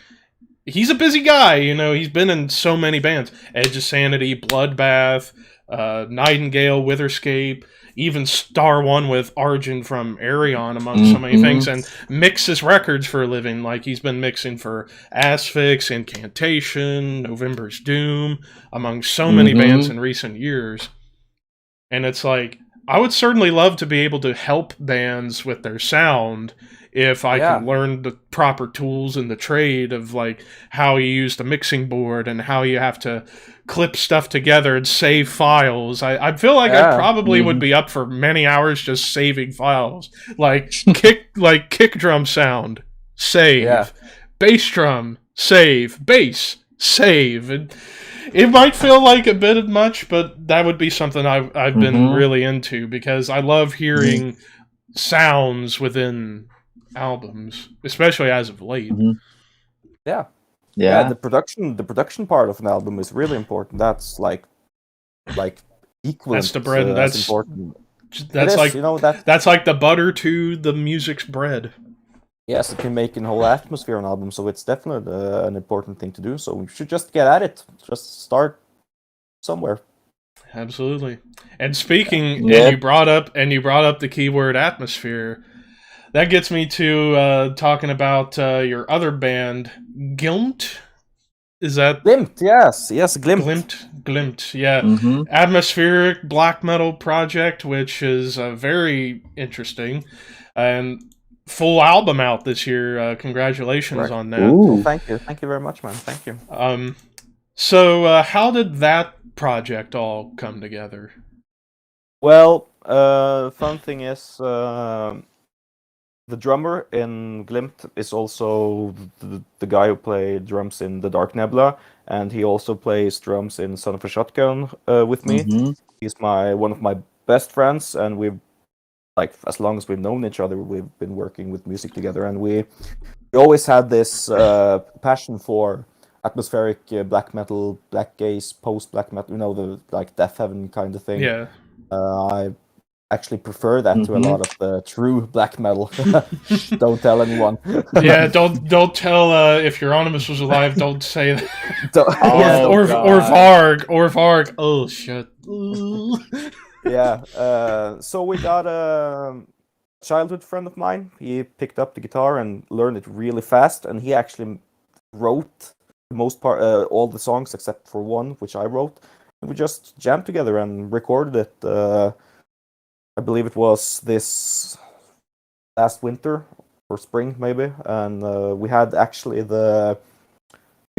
He's a busy guy, you know. He's been in so many bands: Edge of Sanity, Bloodbath, Nightingale, Witherscape, even Star One with Arjun from Arion, among so many things, and mixes records for a living. Like, he's been mixing for Asphyx, Incantation, November's Doom, among so many bands in recent years. And it's like, I would certainly love to be able to help bands with their sound if I can learn the proper tools in the trade of like how you use the mixing board and how you have to clip stuff together and save files. I feel like I probably would be up for many hours just saving files. Like kick drum sound, save. Bass drum, save. Bass, save. And it might feel like a bit much, but that would be something I've been really into because I love hearing sounds within albums, especially as of late. Yeah. The production part of an album is really important. That's like equivalent. That's the bread. That's important. That's like that's like the butter to the music's bread. Yes, it can make a whole atmosphere on an album, so it's definitely an important thing to do. So we should just get at it. Just start somewhere. Absolutely. And speaking, and you brought up the keyword atmosphere. That gets me to talking about your other band, Glimt. Is that Glimt? Yes, Glimt. Glimt, yeah. Atmospheric black metal project, which is very interesting, and full album out this year. Congratulations on that. Well, thank you very much, man. Thank you. So how did that project all come together? Well, fun thing is, the drummer in Glimt is also the guy who played drums in The Dark Nebula, and he also plays drums in Son of a Shotgun with me. He's one of my best friends, and we've as long as we've known each other, we've been working with music together, and we always had this passion for atmospheric black metal, black gaze, post black metal, the Death Heaven kind of thing. Yeah. I actually prefer that to a lot of the true black metal. Don't tell anyone. Yeah, don't tell if Euronymous was alive. Don't say that. or Varg. Oh shit. Yeah. So we got a childhood friend of mine. He picked up the guitar and learned it really fast, and he actually wrote the most part, all the songs except for one, which I wrote. And we just jammed together and recorded it. I believe it was this last winter or spring, maybe. And we had actually the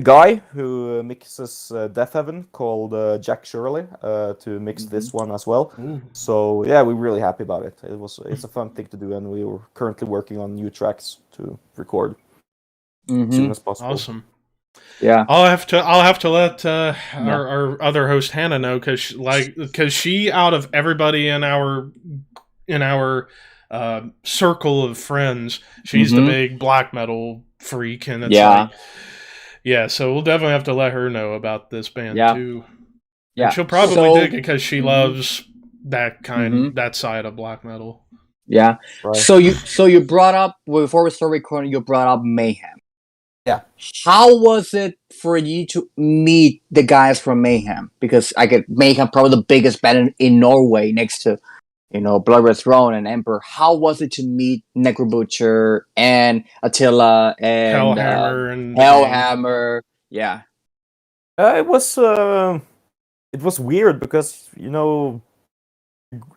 guy who mixes Death Heaven called Jack Shirley to mix this one as well. So yeah, we're really happy about it. It's a fun thing to do, and we were currently working on new tracks to record as soon as possible. Awesome. Yeah, I'll have to let our other host Hannah know because she out of everybody in our circle of friends, she's the big black metal freak, and it's so we'll definitely have to let her know about this band too. Yeah, and she'll probably dig it because she loves that that side of black metal. Yeah. Right. So you brought up before we started recording, you brought up Mayhem. Yeah. How was it for you to meet the guys from Mayhem? Because I get Mayhem probably the biggest band in Norway next to, Blood Red Throne and Emperor. How was it to meet Necrobutcher and Attila and Hellhammer? Yeah. It was weird because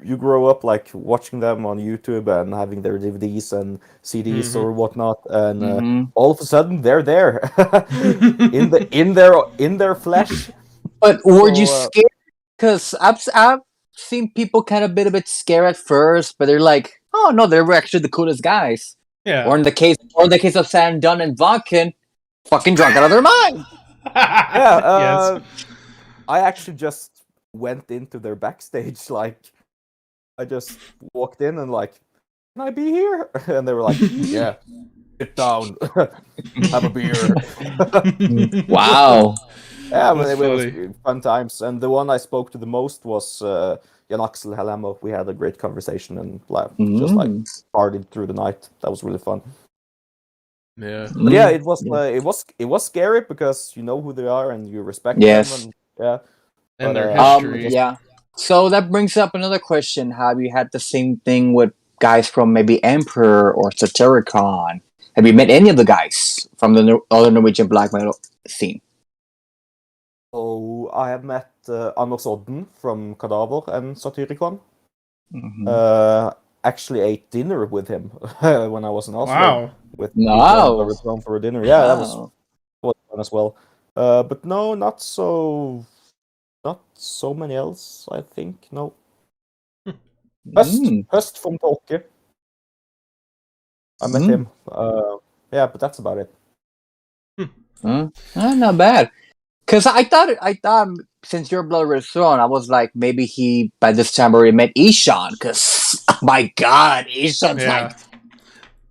you grow up watching them on YouTube and having their DVDs and CDs or whatnot, and all of a sudden they're there in their flesh. But were you scared? Because I've seen people kind of a bit scared at first, but they're like, "Oh no, they're actually the coolest guys." Yeah. Or in the case of Sam Dunn and Vodkin, fucking drunk out of their mind. Yeah. I actually just went into their backstage I just walked in and can I be here? And they were like, yeah, sit down, have a beer. Wow. Yeah, but it was fun times. And the one I spoke to the most was Jan Axel Hellhammer. We had a great conversation and just partied through the night. That was really fun. Yeah. But yeah, it was scary because you know who they are and you respect them. And their history. Yeah. So that brings up another question. Have you had the same thing with guys from maybe Emperor or Satyricon? Have you met any of the guys from the other Norwegian black metal scene? Oh, I have met Anders Odden from Cadaver and Satyricon. Actually ate dinner with him when I was in Oslo. Wow. With No. Blood Red Throne for a dinner. Yeah, that was Wow. fun as well. But no, not so many else. I think no. Höst from Tolke. I met him. Yeah, but that's about it. Not bad. Because I thought since you're Blood Red Throne, I was like maybe he by this time already met Ishan. Because my God, Ishan's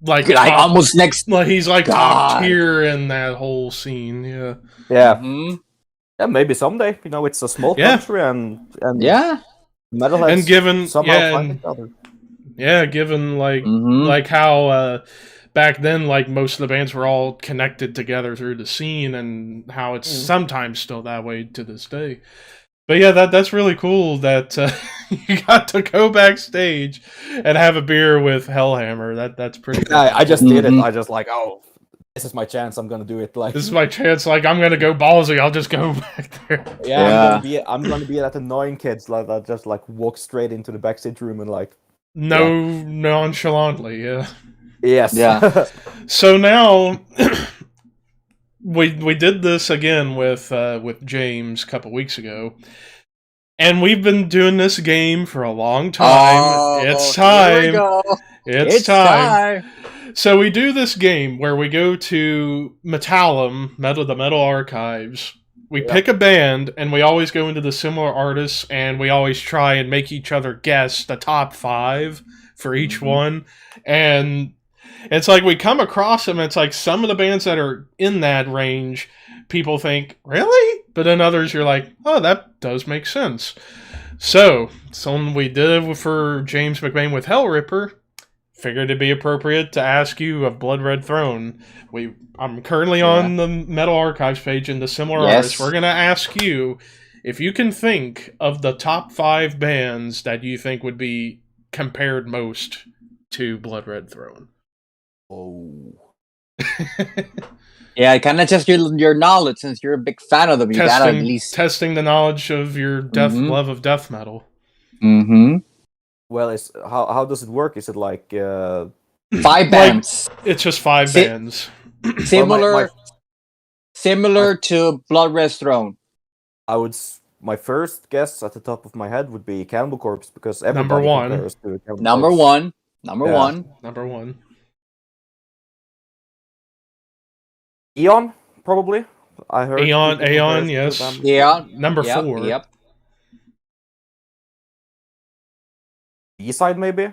like like almost next. Like he's like God. top tier in that whole scene. Yeah. Yeah. Yeah, maybe someday. You know, it's a small country and yeah. metalheads And given somehow find each other. Yeah, given like how back then like most of the bands were all connected together through the scene, and how it's sometimes still that way to this day. But yeah, that's really cool that you got to go backstage and have a beer with Hellhammer. That's pretty cool. I just did it. I just like, oh, this is my chance. I'm gonna do it. Like, this is my chance. Like, I'm gonna go ballsy. I'll just go back there. Yeah, I'm gonna be that annoying kids like that. Just like walk straight into the backstage room and like nonchalantly. Yeah. Yes. Yeah. So now we did this again with James a couple weeks ago, and we've been doing this game for a long time. It's time. Here we go. It's time. So we do this game where we go to Metallum, the Metal Archives. We pick a band, and we always go into the similar artists, and we always try and make each other guess the top 5 for each one. And it's like we come across them, it's like some of the bands that are in that range, people think, really? But then others, you're like, oh, that does make sense. So, something we did for James McBain with Hellripper, figured it'd be appropriate to ask you of Blood Red Throne. I'm currently on the Metal Archives page in the similar artists. We're going to ask you if you can think of the top 5 bands that you think would be compared most to Blood Red Throne. Oh. Yeah, kind of test your knowledge since you're a big fan of them. You gotta at least testing the knowledge of your love of death metal. Well, how does it work? Is it like 5 bands? Like, it's just 5 bands. Similar to Blood Red Throne. My first guess at the top of my head would be Cannibal Corpse because Number everybody one. compares to Cannibal Number Corpse. one. Number one. Number one. Eon, probably. I heard Aeon, yes. Yeah. Number 4. Yep. B-side, maybe?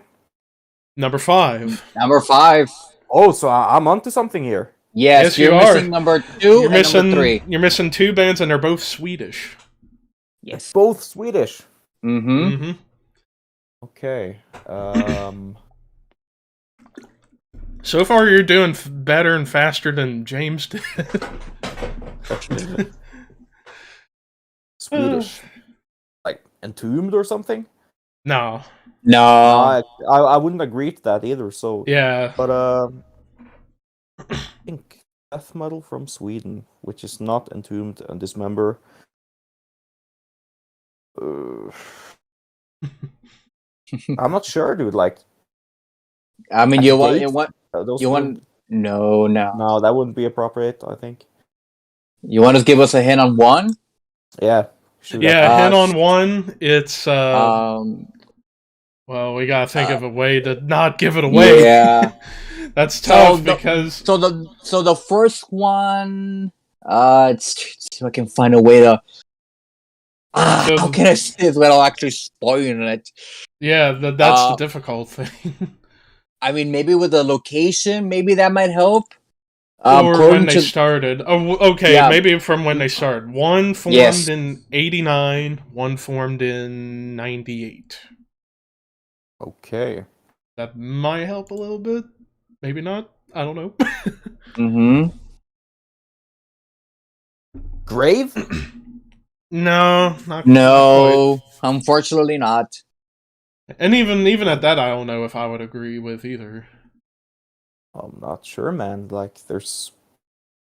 Number 5. Number 5. Oh, so I'm onto something here. Yes, you're missing number 2 and number 3. You're missing 2 bands, and they're both Swedish. Yes. Both Swedish. Okay. So far, you're doing better and faster than James did. Swedish. Like Entombed or something? No. I wouldn't agree to that either, so... Yeah. But, I think death metal from Sweden, which is not Entombed and Dismember. I'm not sure, dude. Like, I mean, you want? No. No, that wouldn't be appropriate. I think. You want to give us a hint on one? Yeah. Hint on one. It's well, we gotta think of a way to not give it away. Yeah, that's tough because. So the first one. See if I can find a way to. How can I say this without actually spoiling it? Yeah, that's the difficult thing. I mean, maybe with the location, maybe that might help. Or when they started. Oh, okay, maybe from when they started. One formed in 89, one formed in 98. Okay. That might help a little bit. Maybe not. I don't know. Grave? No, no, unfortunately not. And even at that, I don't know if I would agree with either. I'm not sure, man. Like, there's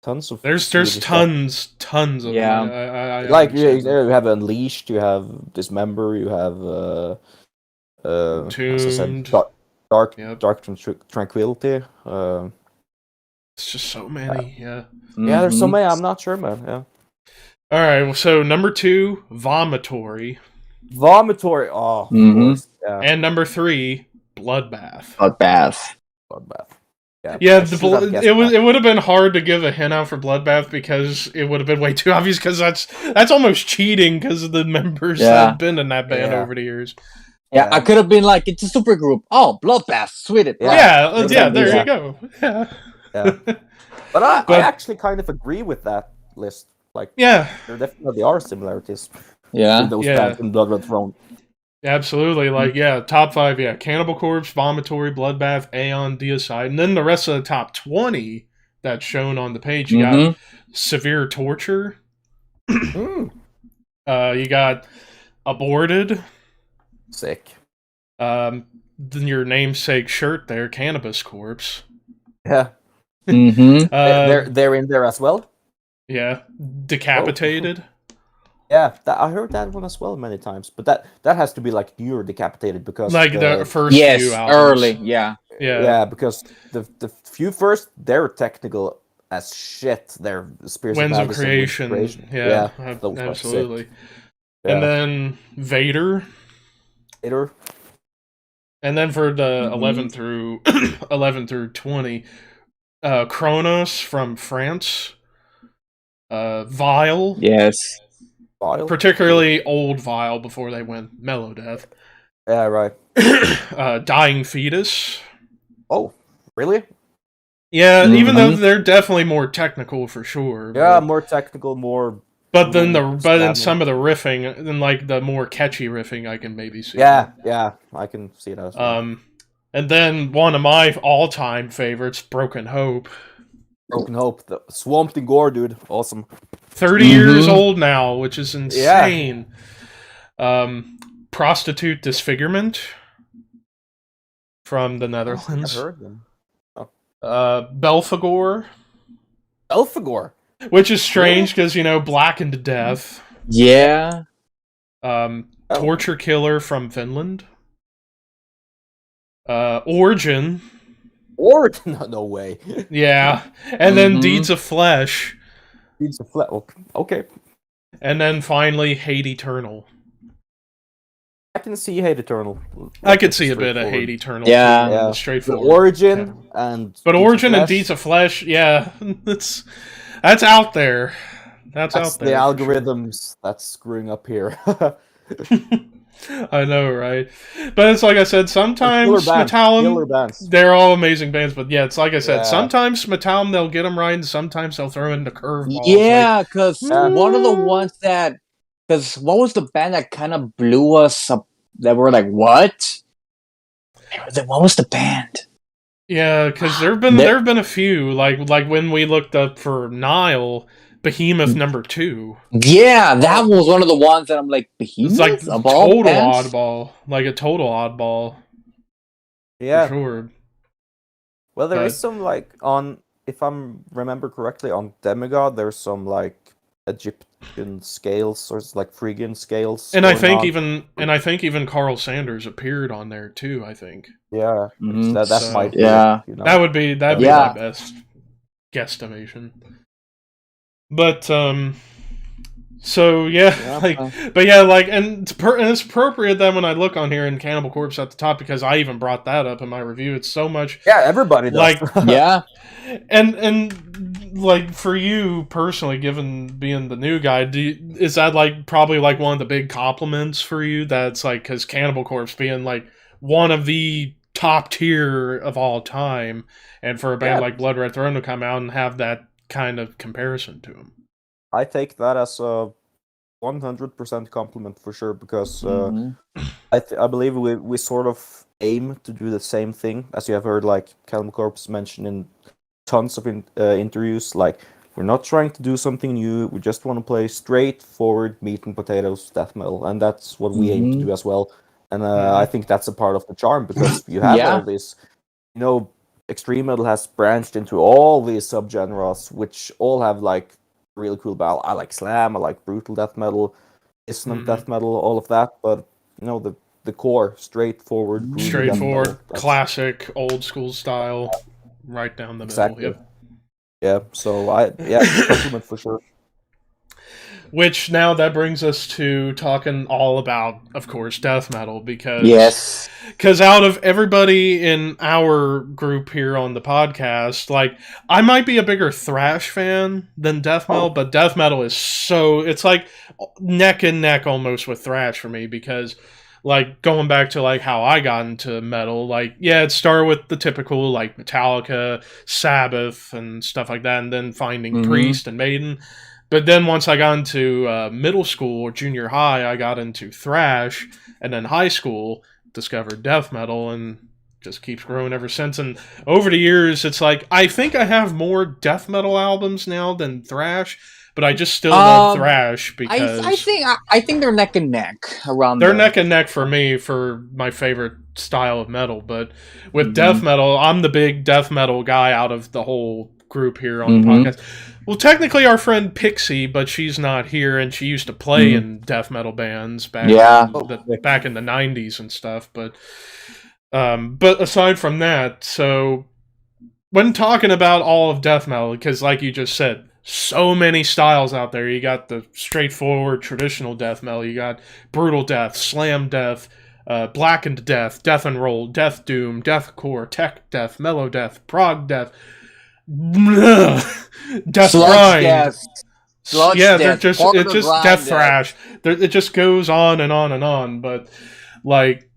tons of... There's tons of them. Yeah. Like, you have Unleashed, you have Dismember, you have As I said, Entombed. Dark Yep. Tranquility. It's just so many. Yeah. Yeah, there's so Mhm. many. I'm not sure, man. Yeah. All right. So number 2, Vomitory, Vomitory. Oh, of Mhm. course. Yeah. and number 3, Bloodbath. Bloodbath. Bloodbath. Yeah. Yeah, I should have guessed it that. would have been hard to give a hint out for Bloodbath because it would have been way too obvious because that's almost cheating because of the members that Yeah. have been in that band Yeah. over the years. Yeah, Yeah. I could have been like, it's a super group. Oh, Bloodbath, sweet it. Yeah. Yeah, there Yeah. you go. Yeah. Yeah. But I But- actually kind of agree with that list. Like, Yeah, there definitely are similarities Yeah. between those Yeah. bands in Blood Red Throne. absolutely. Like, yeah, top 5, yeah. Cannibal Corpse, Vomitory, Bloodbath, Aeon, Deicide. And then the rest of the top 20 that's shown on the page, you got Mhm. Severe Torture. Mm. You got Aborted. Sick. Then your namesake shirt there, Cannabis Corpse. Yeah. Mhm. They're in there as well. Yeah, Decapitated. Yeah, I heard that one as well many times. But that has to be like newer Decapitated because Like the first Yes, few albums. early. Yeah. Yeah. because the few first they're technical as shit. They're Spears Winds of Madness and Winds Creation. Yeah, those are absolutely. sick. And Yeah. then Vader. Later. And then for the Mhm. 11 through 11 through 20, Kronos from France. Vile. Yes. Vile. Particularly old Vile before they went Melodeath. Yeah, right. Dying Fetus. Oh, really? Yeah, even though Mhm. they're definitely more technical for sure. Yeah, more technical, more. But then Stab some of the riffing and like the more catchy riffing I can maybe see. Yeah, I can see that as well. And then one of my all-time favorites, Broken Hope. Broken Hope, the Swamped in Gore, dude, awesome. 30 years old now, which is Yeah. insane. Prostitute Disfigurement from the I've Netherlands. heard them. Belphegor, Elphegor. which is strange because, Blackened to Death. Yeah. Torture Killer from Finland. Origin. Or no way. Yeah. And then Mhm. Deeds of Flesh. Needs a flat. Okay, And then finally Hate Eternal. I can see Hate Eternal. I could see a bit of Straightforward. Hate Eternal. Yeah. too, Yeah. The straightforward. Origin and. But Deeds of Origin and Flesh, Deeds of Flesh, yeah, that's out there. That's That's out the there. for sure. algorithms that's screwing up here. I know, right? But it's like I said, sometimes Killer Metallum, bands. they're all amazing bands, but yeah, it's like I said, Yeah. sometimes Metallum they'll get them right, and sometimes they'll throw in the curveballs. Yeah, because Yeah. one of the ones that, because what was the band that kind of blew us up? That were like, what? What was the band? Yeah, because there have been a few like when we looked up for Nile, Behemoth number 2. Yeah, that was one of the ones that I'm like, Behemoth? It's like Of all total bands? oddball, like a total oddball Yeah. for sure. Well, there is But- some like on, if I remember correctly, on Demigod there's some like Egyptian scales or like Phrygian scales. And I going think on. even Carl Sanders appeared on there too. I think Yeah, Mhm. that So- might be, Yeah. that would be Yeah. my best guesstimation. But so yeah, Yeah. and it's appropriate that when I look on here in Cannibal Corpse at the top because I even brought that up in my review. It's so much Yeah, everybody does. like Yeah. and like for you personally, given being the new guy, is that like probably like one of the big compliments for you? That's like because Cannibal Corpse being like one of the top tier of all time, and for a band Yeah. like Blood Red Throne to come out and have that kind of comparison to him. I take that as a 100% compliment for sure because Mhm. I believe we sort of aim to do the same thing as you have heard like Cannibal Corpse mention in tons of interviews. Like, we're not trying to do something new. We just want to play straightforward meat and potatoes death metal, and that's what we aim to Mhm. do as well. And I think that's a part of the charm because you have Yeah. all this, extreme metal has branched into all these subgenres, which all have like really cool battle. I like slam, I like brutal death metal, dissonant Mhm. death metal, all of that. But the the core, straightforward, groovy death Straightforward, metal. That's- classic, old school style, right down the Exactly. middle. Yep. Yeah, so compliment for sure. Which now that brings us to talking all about, of course, death metal, because Yes. out of everybody in our group here on the podcast, like, I might be a bigger thrash fan than death metal, but death metal is it's like neck and neck almost with thrash for me, because, like, going back to, like, how I got into metal, like, yeah, it started with the typical, like, Metallica, Sabbath, and stuff like that, and then finding Priest and Maiden. But then once I got into middle school or junior high, I got into thrash, and then high school discovered death metal, and just keeps growing ever since. And over the years, it's like, I think I have more death metal albums now than thrash, but I just still love thrash because I think they're neck and neck around. they're there. neck and neck for me for my favorite style of metal. But with death metal, I'm the big death metal guy out of the whole group here on the podcast. Well, technically our friend Pixie, but she's not here, and she used to play in death metal bands back in the 90s and stuff. But aside from that, so when talking about all of death metal, because like you just said, so many styles out there. You got the straightforward traditional death metal, you got brutal death, slam death, blackened death, death and roll, death doom, deathcore, tech death, mellow death, prog death, death grind. They're just it's just death thrash. It just goes on and on and on. But like,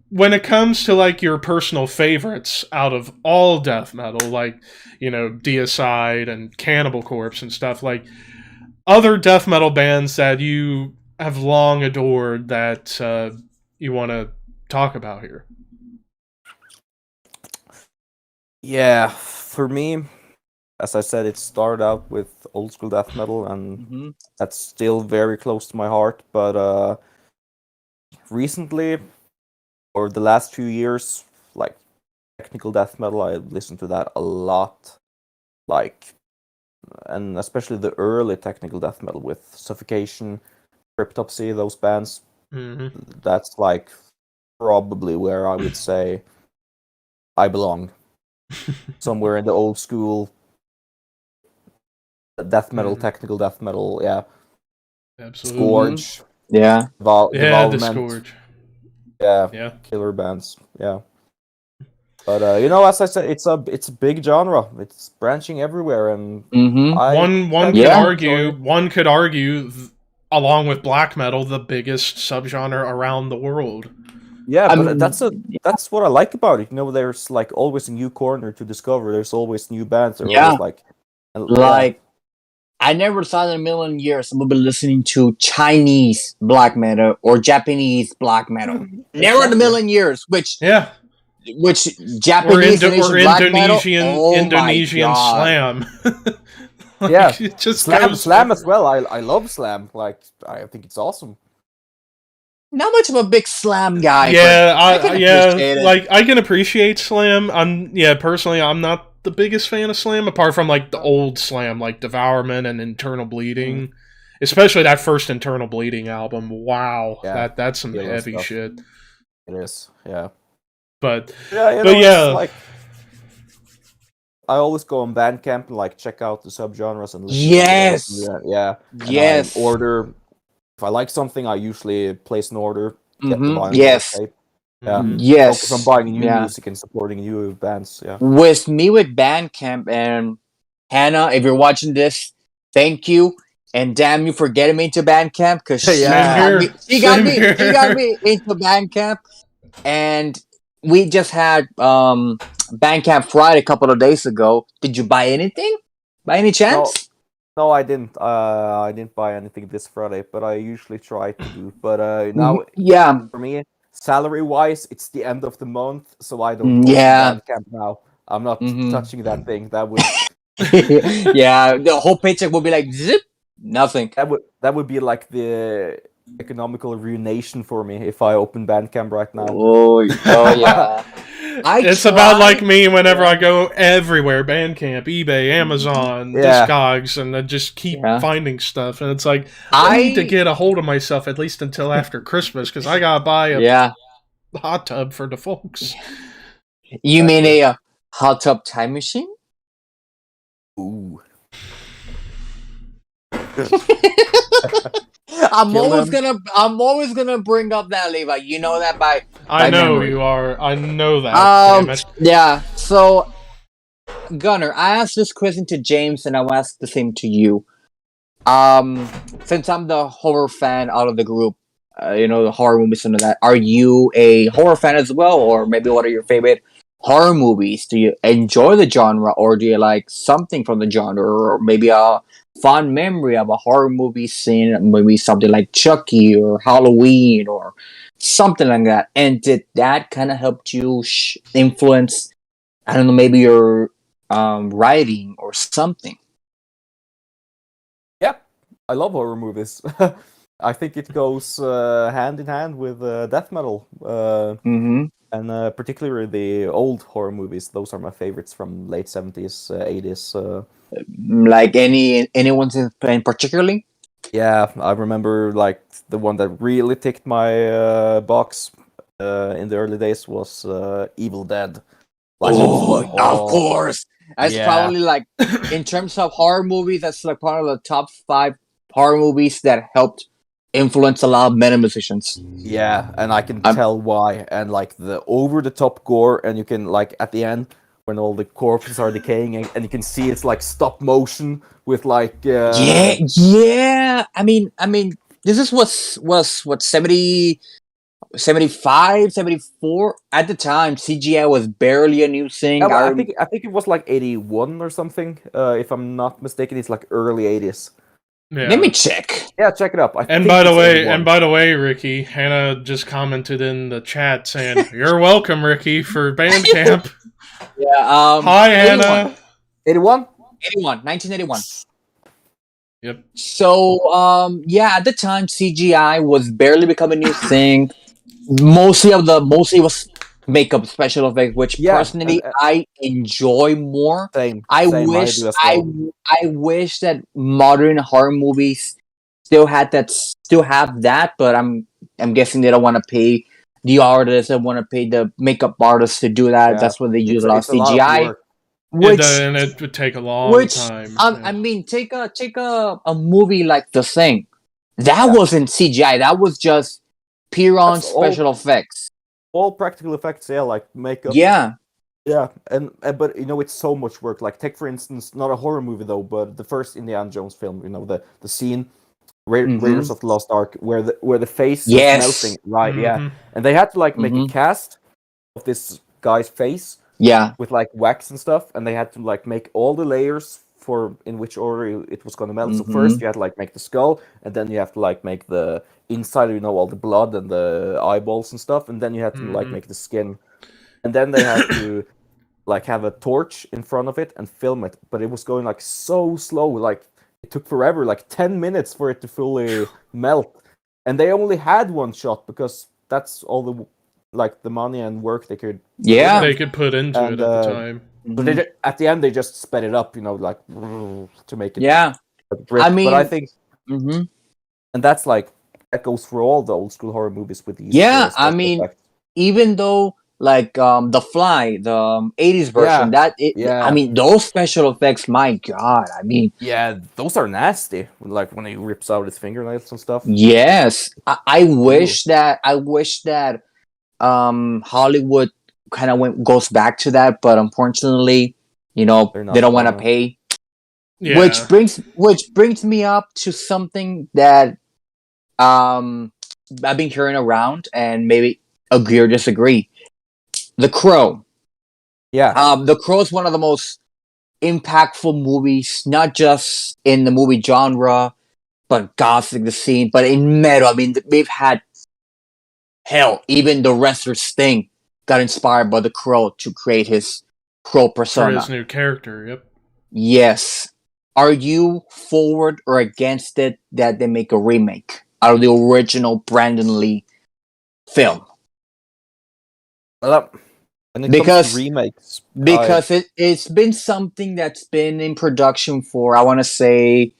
when it comes to like your personal favorites out of all death metal, like, you know, Deicide and Cannibal Corpse and stuff, like other death metal bands that you have long adored that you want to talk about here. Yeah, for me, as I said, it started out with old school death metal, and that's still very close to my heart. But recently, or the last few years, like technical death metal, I listened to that a lot. Like, and especially the early technical death metal with Suffocation, Cryptopsy, those bands. That's like probably where I would say I belong. Somewhere in the old school death metal, technical death metal, yeah. Absolutely. Scourge. Yeah. The Scourge. Yeah. Killer bands, yeah. But you know, as I said, it's a big genre. It's branching everywhere, and one could argue, along with black metal, the biggest subgenre around the world. Yeah, but that's what I like about it. You know, there's like always a new corner to discover. There's always new bands. Always like I never thought in a million years I would be listening to Chinese black metal or Japanese black metal. Never in a million years. Which Japanese or Indonesian slam. Yeah, it just slam as well. I love slam. Like, I think it's awesome. Not much of a big slam guy. Yeah, I can appreciate slam. Personally, I'm not the biggest fan of slam, apart from like the old slam, like Devourment and Internal Bleeding, especially that first Internal Bleeding album. Wow, that's some heavy shit. It is, yeah. But like, I always go on Bandcamp and like check out the subgenres and listen to yes. Order. If I like something, I usually place an order. Yes. Yes. Focus on buying new music and supporting new bands. Yeah. With me with Bandcamp, and Hannah, if you're watching this, thank you, and damn you for getting me into Bandcamp, because she got me into Bandcamp, and we just had Bandcamp Friday a couple of days ago. Did you buy anything by any chance? No, I didn't. I didn't buy anything this Friday, but I usually try to do. But now, for me, salary-wise, it's the end of the month, so I don't go to Bandcamp now. I'm not touching that thing. That would, the whole paycheck would be like zip, nothing. That would be like the economical ruination for me if I open Bandcamp right now. Oh yeah. It's about like me whenever I go everywhere: Bandcamp, eBay, Amazon, Discogs, and I just keep finding stuff. And it's like, I need to get a hold of myself at least until after Christmas, because I gotta buy hot tub for the folks. You mean a hot tub time machine? Ooh. I'm Kill always gonna bring up that, Levi. You know that by I know memory. you are. I know that. Damn it. Yeah. So, Gunner, I asked this question to James, and I'll ask the same to you. Since I'm the horror fan out of the group, the horror movies and all that. Are you a horror fan as well, or maybe what are your favorite horror movies? Do you enjoy the genre, or do you like something from the genre, or maybe a fond memory of a horror movie scene, maybe something like Chucky or Halloween or something like that? And did that kind of help you influence? I don't know, maybe your writing or something. Yeah, I love horror movies. I think it goes hand in hand with death metal, Mm-hmm. and particularly the old horror movies. Those are my favorites from late 70s, 80s. Like anyone's in particularly? Yeah, I remember like the one that really ticked my box in the early days was Evil Dead. Like, Of course. That's yeah. probably like, in terms of horror movies, that's like part of the top 5 horror movies that helped influence a lot of metal musicians. Yeah, and I can I'm- tell why. And like the over the top gore, and you can like at the end when all the corpses are decaying, and you can see it's like stop motion with like yeah. I mean, this is was what 70, 75, 74 at the time. CGI was barely a new thing. well, I think it was like 81 or something. If I'm not mistaken, it's like early 80s. Yeah. Let me check. Yeah, check it up. I And think by the it's way, 81. Ricky, Hannah just commented in the chat saying, "You're welcome, Ricky, for Bandcamp." Yeah. Hi, Hannah. 81? 1981. Yep. So, yeah, at the time, CGI was barely becoming a new thing. Mostly it was makeup special effects, which Yeah, personally and- I enjoy more. Same. I same, wish do as well. I wish that modern horror movies still have that, but I'm guessing they don't want to pay the artists, they want to pay the makeup artists to do that. Yeah. That's what they use a lot of It's a lot of CGI. work. And it would take a long time. I mean, take a movie like The Thing. That Yeah. wasn't CGI. That was just pure on That's all- special effects. All practical effects, yeah, like makeup. Yeah. Yeah, and but it's so much work. Like take for instance, not a horror movie though, but the first Indiana Jones film. The scene, Raiders of the Lost Ark, where the face Yes. is melting. Right, yeah, Mhm. and they had to like make a Mhm. cast of this guy's face Yeah. with like wax and stuff, and they had to like make all the layers for in which order it was gonna melt. So first you had to like make the skull, and then you have to like make the inside, all the blood and the eyeballs and stuff, and then you had to like make the skin, and then they had to like have a torch in front of it and film it, but it was going like so slow, like it took forever, like 10 minutes for it to fully melt, and they only had one shot because that's all the like the money and work they could They could put into it at And, the time. so they at the end they just sped it up, like to make it Yeah. grip. I mean- but I think Mhm. and that's like that goes for all the old school horror movies with these Yeah, I special mean, effects. even though like The Fly, the 80s version, Yeah. I mean, those special effects, my god, I mean, Yeah, those are nasty, like when he rips out his fingernails and stuff. yes. I wish that Hollywood kind of goes back to that, but unfortunately, They're not they don't want to gonna. pay. Yeah. Which brings me up to something that I've been hearing around, and maybe agree or disagree. The Crow. Yeah, The Crow is one of the most impactful movies, not just in the movie genre, but gothic the scene, but in metal. I mean, we've had hell. Even the wrestler Sting got inspired by the Crow to create his Crow For persona. his new character, yep. Yes. Are you forward or against it that they make a remake out of the original Brandon Lee film? well, when it Because- comes to remakes, Because it's been something that's been in production for, I want to say,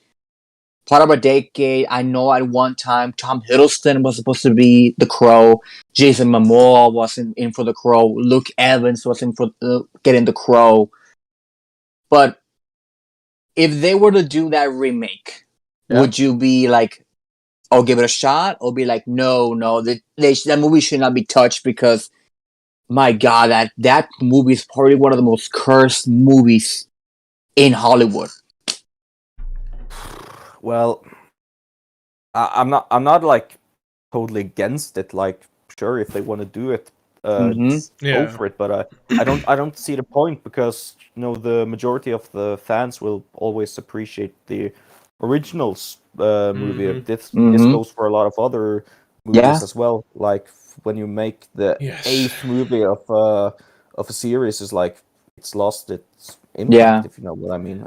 part of a decade. I know at one time Tom Hiddleston was supposed to be the Crow. Jason Momoa was in for the Crow. Luke Evans was in for getting the Crow. But if they were to do that remake, would you be like, "Oh, give it a shot," or be like, "No, that movie should not be touched because, my God, that movie is probably one of the most cursed movies in Hollywood." Well, I'm not like totally against it. Like, sure, if they want to do it, go for it. But I don't see the point because the majority of the fans will always appreciate the originals movie. This goes for a lot of other movies as well. Like when you make the eighth movie of a series, is like it's lost its impact. If you know what I mean.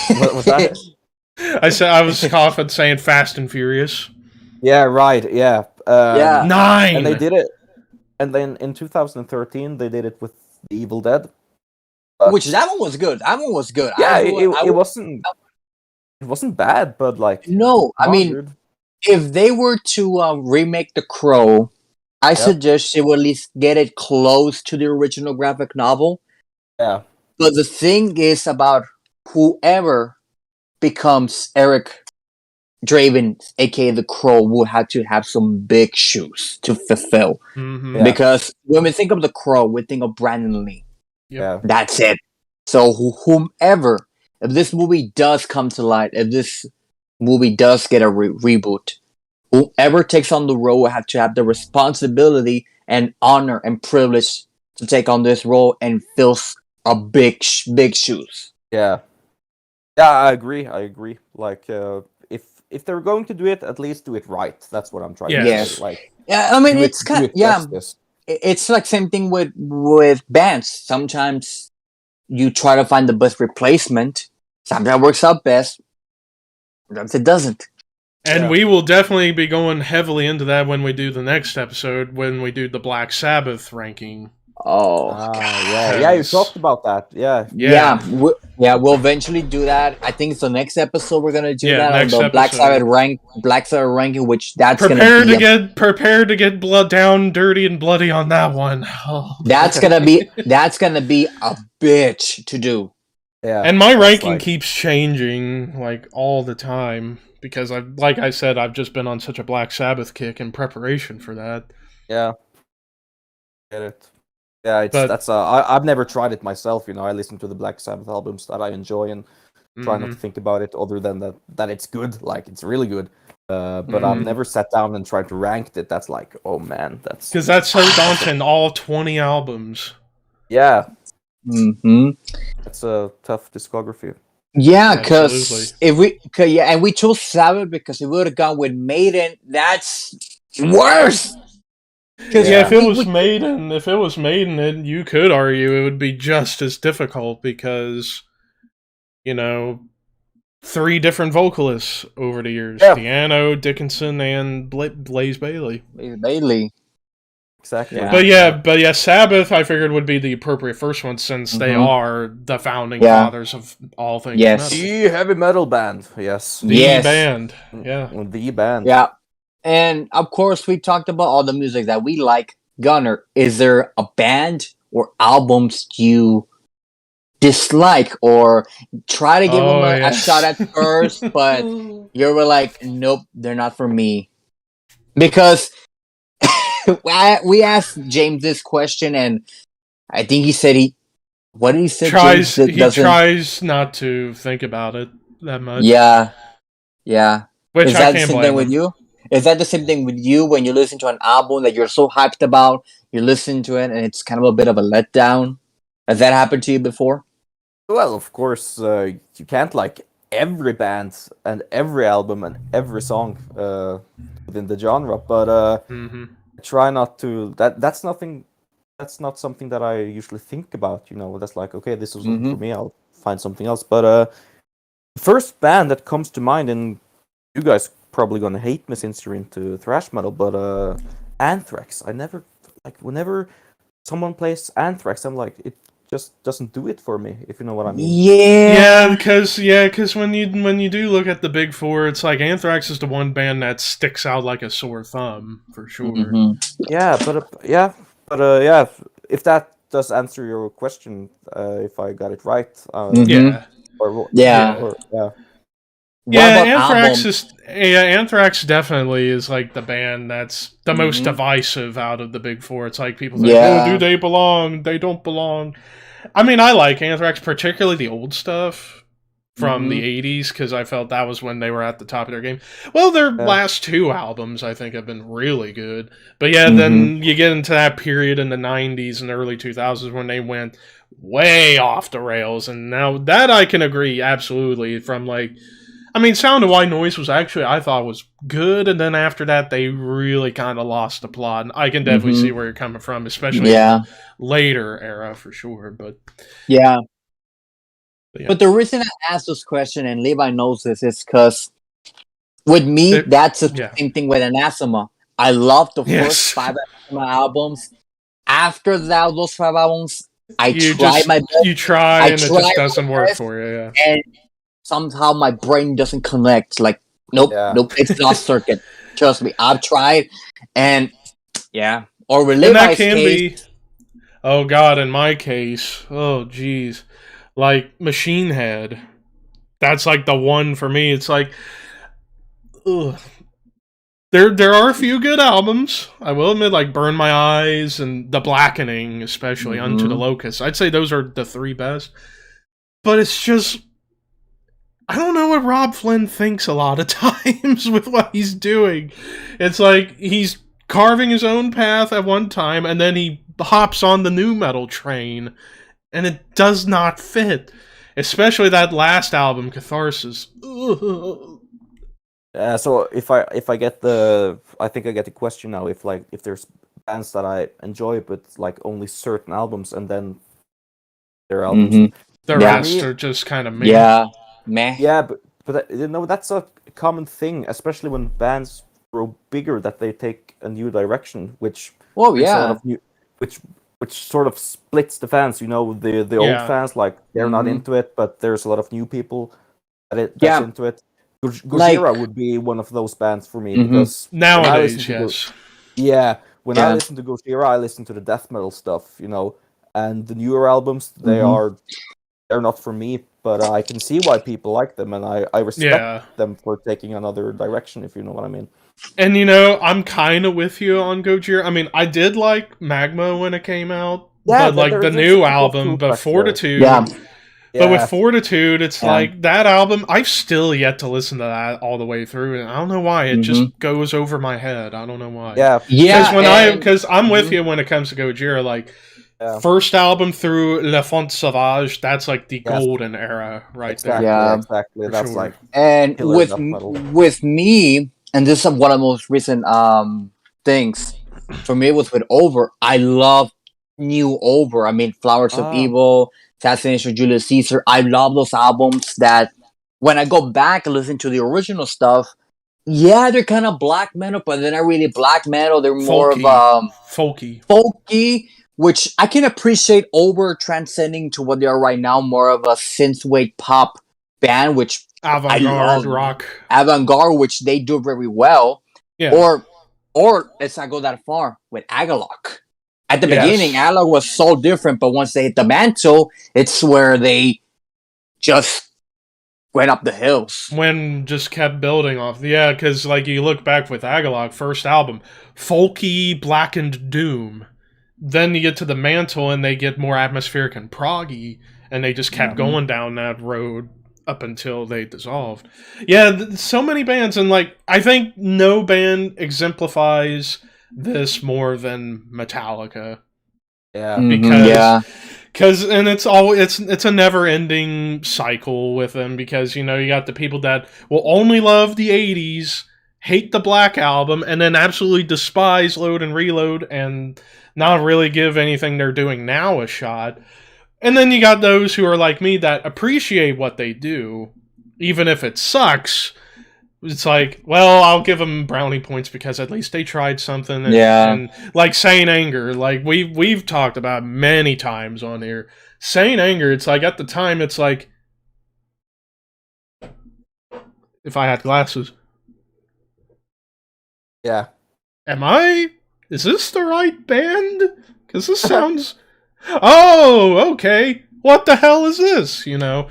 What was that? I said I was coughing saying Fast and Furious. Yeah, right. Yeah. 9. And they did it. And then in 2013, they did it with The Evil Dead. Which that one was good. Yeah, it wasn't bad, but like no. I mean, dude. If they were to remake The Crow, I suggest they would at least get it close to the original graphic novel. Yeah. But the thing is about whoever becomes Eric Draven, aka The Crow, will have to have some big shoes to fulfill. Because when we think of The Crow, we think of Brandon Lee. Yeah. That's it. So whomever, if this movie does come to light, if this movie does get a reboot, whoever takes on the role will have to have the responsibility and honor and privilege to take on this role and fills a big shoes. Yeah, I agree. Like, if they're going to do it, at least do it right. That's what I'm trying to say. Like, I mean, it's kind of it's like same thing with bands. Sometimes you try to find the best replacement. Sometimes it works out best. Sometimes it doesn't. And we will definitely be going heavily into that when we do the next episode, when we do the Black Sabbath ranking. Oh, yeah, you talked about that. Yeah, we'll eventually do that. I think it's the next episode we're gonna do that on the Black Sabbath ranking, which that's prepare to get blood down, dirty and bloody on that one. Oh. That's gonna be a bitch to do. Yeah, and my ranking keeps changing like all the time because like I said, I've just been on such a Black Sabbath kick in preparation for that. Yeah, get it. Yeah, I've never tried it myself. I listen to the Black Sabbath albums that I enjoy and try not to think about it other than that it's good. Like it's really good. But I've never sat down and tried to rank it. That's like, oh man, that's because that's so daunting. All 20 albums. Yeah. Mm-hmm. That's a tough discography. Yeah, because and we chose Sabbath because if we would have gone with Maiden, that's worse. If it was Maiden, then you could argue it would be just as difficult because, 3 different vocalists over the years: Piano, Dickinson, and Blaze Bailey. Exactly. But Sabbath I figured would be the appropriate first one since they are the founding fathers of all things metal. The heavy metal band. Yes. The band. Yeah. The band. Yeah. And of course, we talked about all the music that we like. Gunner, is there a band or albums you dislike or try to give them a shot at first, but you were like, nope, they're not for me? Because we asked James this question, and I think he said what did he say? He tries not to think about it that much. Yeah. Which is that the same thing with you? Is that the same thing with you when you listen to an album that you're so hyped about, you listen to it and it's kind of a bit of a letdown? Has that happened to you before? Well, of course, you can't like every band and every album and every song within the genre, but I try not to. That's not something that I usually think about. That's like, okay, this wasn't for me. I'll find something else. But the first band that comes to mind, and you guys probably gonna hate me since you're into thrash metal, but Anthrax. I never whenever someone plays Anthrax, I'm like, it just doesn't do it for me. If you know what I mean. Yeah, because when you do look at the big four, it's like Anthrax is the one band that sticks out like a sore thumb for sure. Mhm. If that does answer your question, if I got it right, Mhm. Yeah, Yeah. yeah. What yeah. about album? Anthrax definitely is like the band that's the most Mhm. divisive out of the big four. It's like people think, oh, do Yeah. they belong? They don't belong. I mean, I like Anthrax, particularly the old stuff from the Mhm. 80s, because I felt that was when they were at the top of their game. Well, their Yeah. last two albums, I think, have been really good. But yeah, Mhm. then you get into that period in the 90s and early 2000s when they went way off the rails. And now that I can agree, absolutely, from like, I mean, Sound of White Noise was actually, I thought, was good, and then after that, they really kind of lost the plot. And I can definitely see Mhm. where you're coming from, especially in Yeah. the later era, for sure. Yeah. But yeah. But the reason I asked this question, and Levi knows this, is because with me, It- that's the yeah. same thing with Anathema. I love the first Yes. 5 Anathema albums. After that, those 5 albums, I You tried just my best. you try I and it tried just doesn't my work best, for you. Yeah. and somehow my brain doesn't connect. Like, nope, Yeah. nope, it's lost circuit. Trust me, I've tried, and yeah. Or with And that Levi's can case, be. Oh God, in my case, oh geez, like Machine Head. That's like the one for me. It's like, ugh. There are a few good albums. I will admit, like Burn My Eyes and The Blackening, especially Unto the Mhm. Locust. I'd say those are the three best. But it's just, I don't know what Rob Flynn thinks a lot of times with what he's doing. It's like he's carving his own path at one time, and then he hops on the new metal train, and it does not fit. Especially that last album, Catharsis. Ugh. So if I get I think I get the question now. If there's bands that I enjoy, but like only certain albums, and then their albums. Mhm. The Yeah. rest are just kind of meh. Yeah, meh. Yeah, but you know that's a common thing, especially when bands grow bigger, that they take a new direction, which Oh brings a lot yeah. of new, which sort of splits the fans. You know, the old Yeah. fans, like they're not Mhm. into it, but there's a lot of new people that's Yeah, into it. like Gojira would be one of those bands for me, Mhm. because when I listen Nowadays, to yes. when I Yeah. listen to Gojira, I listen to the death metal stuff, you know, and the newer albums, Mhm. they're not for me, but I can see why people like them, and I respect Yeah. them for taking another direction, if you know what I mean. And you know, I'm kind of with you on Gojira. I mean, I did like Magma when it came out, Yeah, but like the there's a new couple of album, cool but tracks there. Yeah. Fortitude. But with Yeah, Fortitude, it's Yeah. like that album. I've still yet to listen to that all the way through, and I don't know why. It Mhm. just goes over my head. I don't know why. yeah, Because Yeah, and because I'm with Mhm. you when it comes to Gojira. Like yeah, first album through La Font Sauvage, that's like the yes, golden era right there exactly, Yeah. exactly. for That's sure. like and killer death metal. with me, and this is one of the most recent things for me was with Over. I love new Over. I mean, Flowers of Ah, Evil, Assassination of Julius Caesar. I love those albums that when I go back and listen to the original stuff, yeah, they're kind of black metal, but they're not really black metal. They're more of Folky. folky, which I can appreciate Over transcending to what they are right now, more of a synthwave pop band, which I Avant-garde love. rock. Avant-garde, which they do very well. Yeah. Or let's not go that far with Agalok. At the Yes. beginning, Agalok was so different, but once they hit the mantle, it's where they just went up the hills. When just kept building off. Yeah, because like you look back with Agalok, first album, folky, blackened doom. Then you get to the mantle and they get more atmospheric and proggy, and they just kept Mhm. going down that road up until they dissolved. Yeah, so many bands, and like I think no band exemplifies this more than Metallica. yeah, Mhm, yeah. Because and it's a never ending cycle with them, because you know you got the people that will only love the 80s, hate the Black Album, and then absolutely despise Load and Reload and not really give anything they're doing now a shot. And then you got those who are like me that appreciate what they do, even if it sucks, it's like, well, I'll give them brownie points because at least they tried something. And, Yeah. and like Saint Anger, like we've talked about many times on here. Saint Anger, it's like at the time, it's like, if I had glasses, Yeah. is this the right band? Because this sounds, oh, okay, what the hell is this, you know?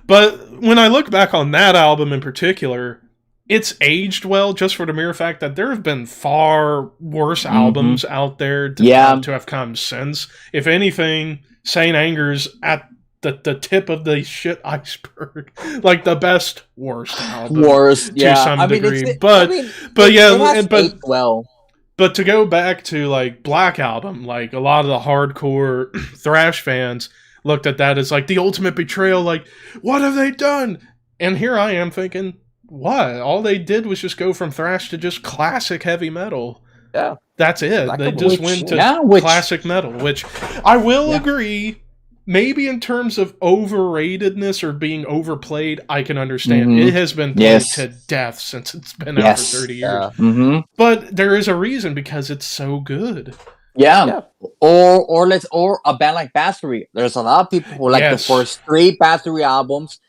But when I look back on that album in particular, it's aged well just for the mere fact that there have been far worse albums out there to have come since. If anything, Saint Anger's at the tip of the shit iceberg, like the best worst album to some degree. But to go back to like Black Album, like a lot of the hardcore thrash fans looked at that as like the ultimate betrayal. Like, what have they done? And here I am thinking, what? All they did was just go from thrash to just classic heavy metal. Yeah, that's it. They just went to classic metal, which I will agree. Maybe in terms of overratedness or being overplayed, I can understand. It has been played to death since it's been out for 30 years. But there is a reason, because it's so good. Yeah. Or a band like Bathory. There's a lot of people who like the first 3 Bathory albums,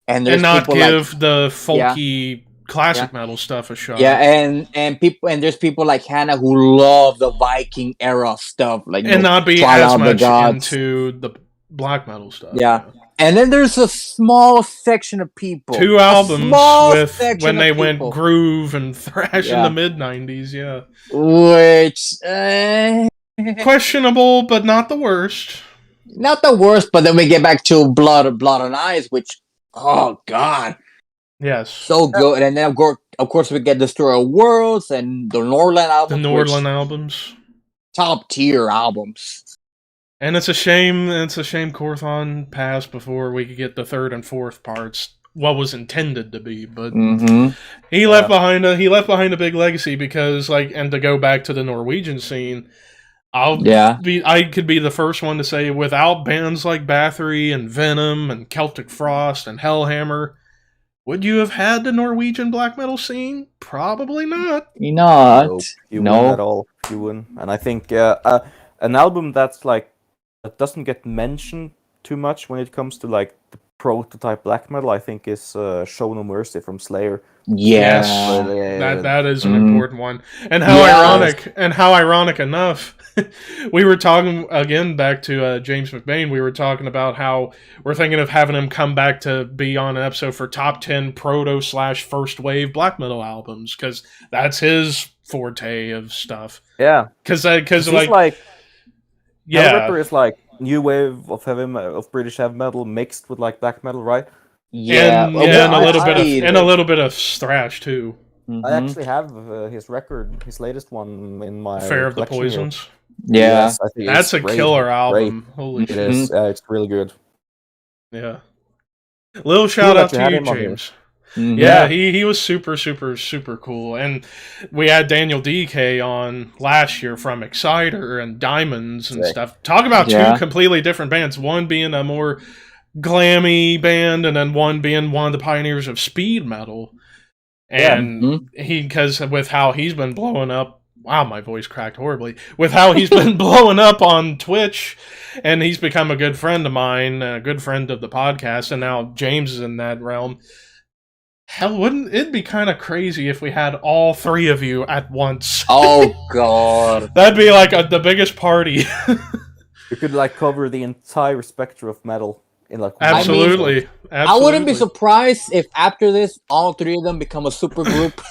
and not give the folky classic metal stuff a shot. Yeah, and there's people like Hannah who love the Viking era stuff, like and not be as much into the black metal stuff. Yeah. And then there's a small section of people. 2 albums with when they went groove and thrash in the mid-90s, Which questionable, but not the worst. Not the worst, but then we get back to Blood on Eyes, which, oh god. Yes. So good. And then of course we get Destroyer of Worlds and the Norland albums. Top tier albums. And it's a shame Corthon passed before we could get the 3rd and 4th parts, what was intended to be, but he left behind a big legacy, because and to go back to the Norwegian scene, I could be the first one to say, without bands like Bathory and Venom and Celtic Frost and Hellhammer, would you have had the Norwegian black metal scene? Probably not. Not. You wouldn't at all. You wouldn't. And I think an album that doesn't get mentioned too much when it comes to like the prototype black metal, I think, is Show No Mercy from Slayer. Yes, that is an important one. And how ironic enough, we were talking again back to James McBain. We were talking about how we're thinking of having him come back to be on an episode for top 10 proto/first wave black metal albums, because that's his forte of stuff. Yeah, because Hellripper is like new wave of British heavy metal mixed with like black metal, right? Yeah, and a little bit of thrash too. I actually have his record, his latest one, in my Fair of the Poisons. Here. Yeah, yes, I think that's a killer album. Holy shit, it is. It's really good. Yeah, little shout out to you, James. Yeah, he was super, super, super cool. And we had Daniel DK on last year from Exciter and Diamonds and stuff. Talk about 2 completely different bands. One being a more glammy band, and then one being one of the pioneers of speed metal. And because with how he's been blowing up, wow, my voice cracked horribly. With how he's been blowing up on Twitch, and he's become a good friend of mine, a good friend of the podcast, and now James is in that realm. Hell, wouldn't it be kind of crazy if we had all 3 of you at once? Oh, God. That'd be like the biggest party. You could like cover the entire spectrum of metal in like Absolutely. I wouldn't be surprised if after this, all 3 of them become a super group.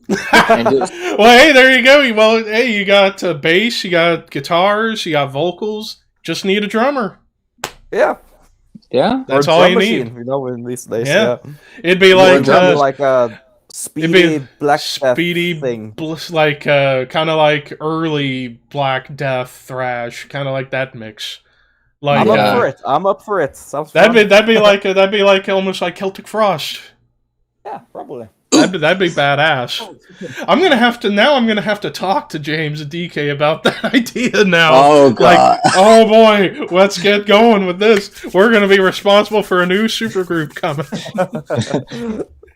Well, hey, there you go. Well, hey, you got bass, you got guitars, you got vocals. Just need a drummer. Yeah. Yeah, that's all you need. You know, in these days, it'd be like a speedy Black Death thing, like kind of like early Black Death thrash, kind of like that mix. Like, I'm up for it. Sounds that'd be like almost like Celtic Frost. Yeah, probably. That'd be badass. I'm gonna have to talk to James and DK about that idea now. Oh god! Like, oh boy, let's get going with this. We're gonna be responsible for a new supergroup coming.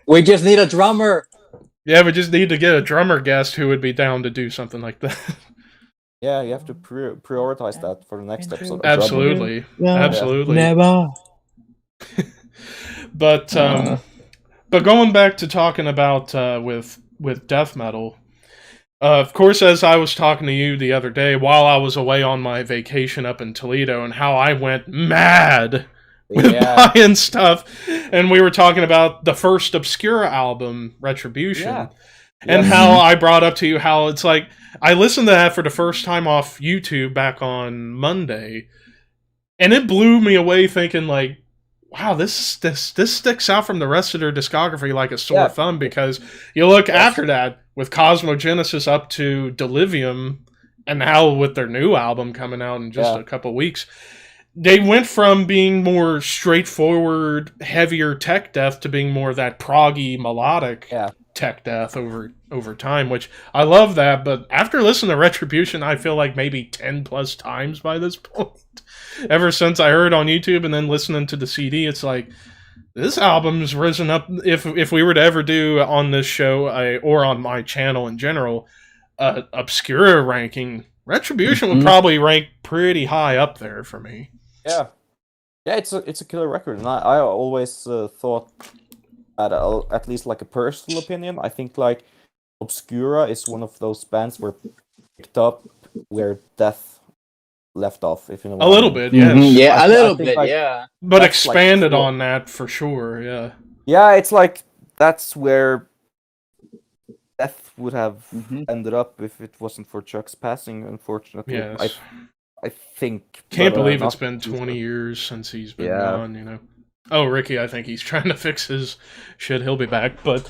We just need a drummer. Yeah, we just need to get a drummer guest who would be down to do something like that. Yeah, you have to prioritize that for the next episode. Absolutely. Yeah. Absolutely. Never. But but going back to talking about with death metal, of course, as I was talking to you the other day while I was away on my vacation up in Toledo, and how I went mad with buying stuff, and we were talking about the first Obscura album, Retribution, and how I brought up to you how it's like I listened to that for the first time off YouTube back on Monday, and it blew me away, thinking like, wow, this sticks out from the rest of their discography like a sore thumb, because you look after that with Cosmogenesis up to Delivium, and now with their new album coming out in just a couple weeks, they went from being more straightforward, heavier tech death to being more that proggy, melodic tech death over time, which I love that. But after listening to Retribution, I feel like maybe 10 plus times by this point. Ever since I heard it on YouTube and then listening to the CD, it's like, this album's risen up. If we were to ever do on this show or on my channel in general, Obscura ranking, Retribution would probably rank pretty high up there for me. Yeah, it's a killer record, and I always thought that at least like a personal opinion, I think like Obscura is one of those bands where picked up where Death left off, if you know what a little bit, yes. Yeah, a little think, bit, like, yeah. But that's expanded like, on that for sure, yeah. Yeah, it's like that's where Death would have ended up if it wasn't for Chuck's passing, unfortunately. Yes. I think. Can't but, believe it's not been too 20 sure. years since he's been gone, you know. Oh, Ricky, I think he's trying to fix his shit. He'll be back, but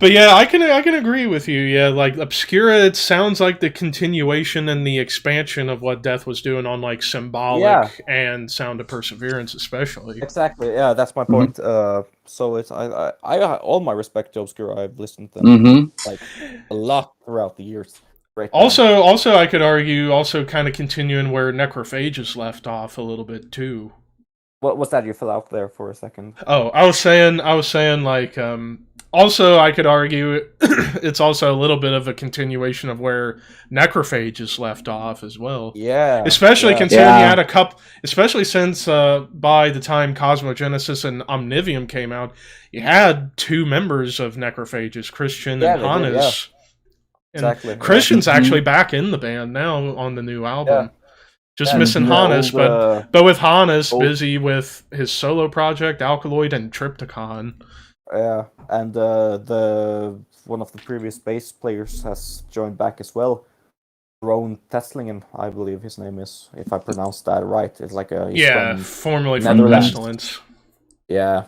yeah, I can agree with you. Yeah, like Obscura, it sounds like the continuation and the expansion of what Death was doing on like Symbolic and Sound of Perseverance, especially. Exactly. Yeah, that's my point. So it's I all my respect to Obscura. I've listened to them like a lot throughout the years. Great band. Also, I could argue also kind of continuing where Necrophagus left off a little bit too. What was that? You fell out there for a second. Oh, I was saying like also I could argue it's also a little bit of a continuation of where Necrophagus left off as well. Yeah. Especially considering you had a couple, especially since by the time Cosmogenesis and Omnivium came out, you had 2 members of Necrophagus, Christian and Hannes. Exactly. Christian's actually back in the band now on the new album. Just missing Hannes, but with Hannes busy with his solo project, Alkaloid and Triptychon. Yeah, and the one of the previous bass players has joined back as well. Ron Teslingen, I believe his name is, if I pronounced that right. It's like formerly from Netherlands. Pestilence. Yeah,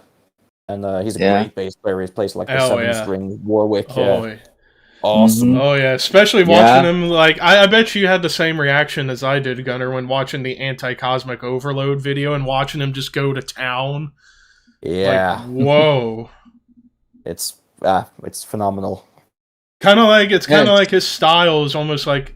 and he's a great bass player. He plays like the 7-string Warwick. Awesome. Oh yeah, especially watching him. Like I bet you had the same reaction as I did, Gunner, when watching the Anti-Cosmic Overload video and watching him just go to town. Yeah. Like, whoa. It's phenomenal. Kind of like like his style is almost like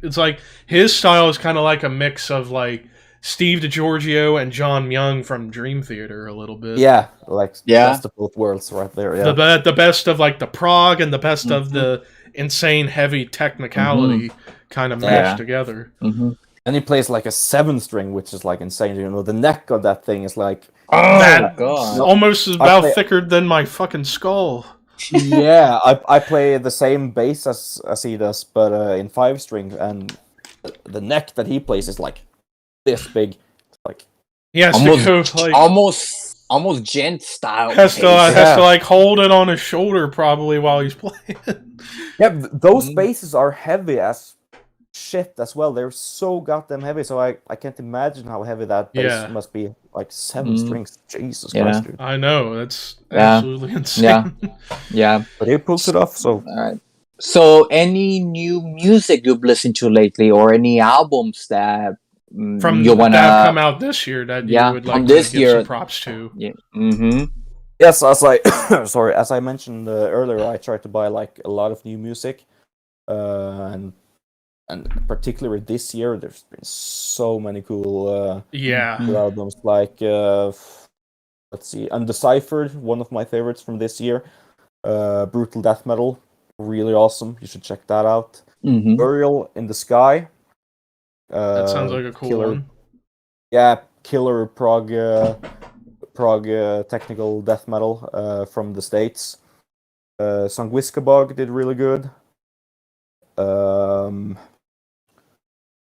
his style is kind of like a mix of like Steve DiGiorgio and John Myung from Dream Theater a little bit. Yeah, like best of both worlds right there. Yeah. The best of like the prog and the best of the insane heavy technicality kind of mashed together. And he plays like a 7-string, which is like insane. You know, the neck of that thing is like almost about thicker than my fucking skull. Yeah, I play the same bass as he does, but in 5-string, and the neck that he plays is like this big, like almost gent style. Has to like hold it on his shoulder probably while he's playing. Yeah, those basses are heavy as shit as well. They're so goddamn heavy, so I can't imagine how heavy that bass must be. Like 7 strings, Jesus Christ, dude. I know, that's absolutely insane. Yeah, but he pulls it off. So, all right. So, any new music you've listened to lately, or any albums that that come out this year that you would like to give some props to? Yeah. Yes, as I mentioned earlier, I tried to buy like a lot of new music, and particularly this year, there's been so many cool albums. Like let's see, Undeciphered, one of my favorites from this year. Brutal death metal, really awesome. You should check that out. Mm-hmm. Burial in the Sky. That sounds like a cool killer, one. Yeah, killer prog technical death metal from the States. Songwiskabog did really good.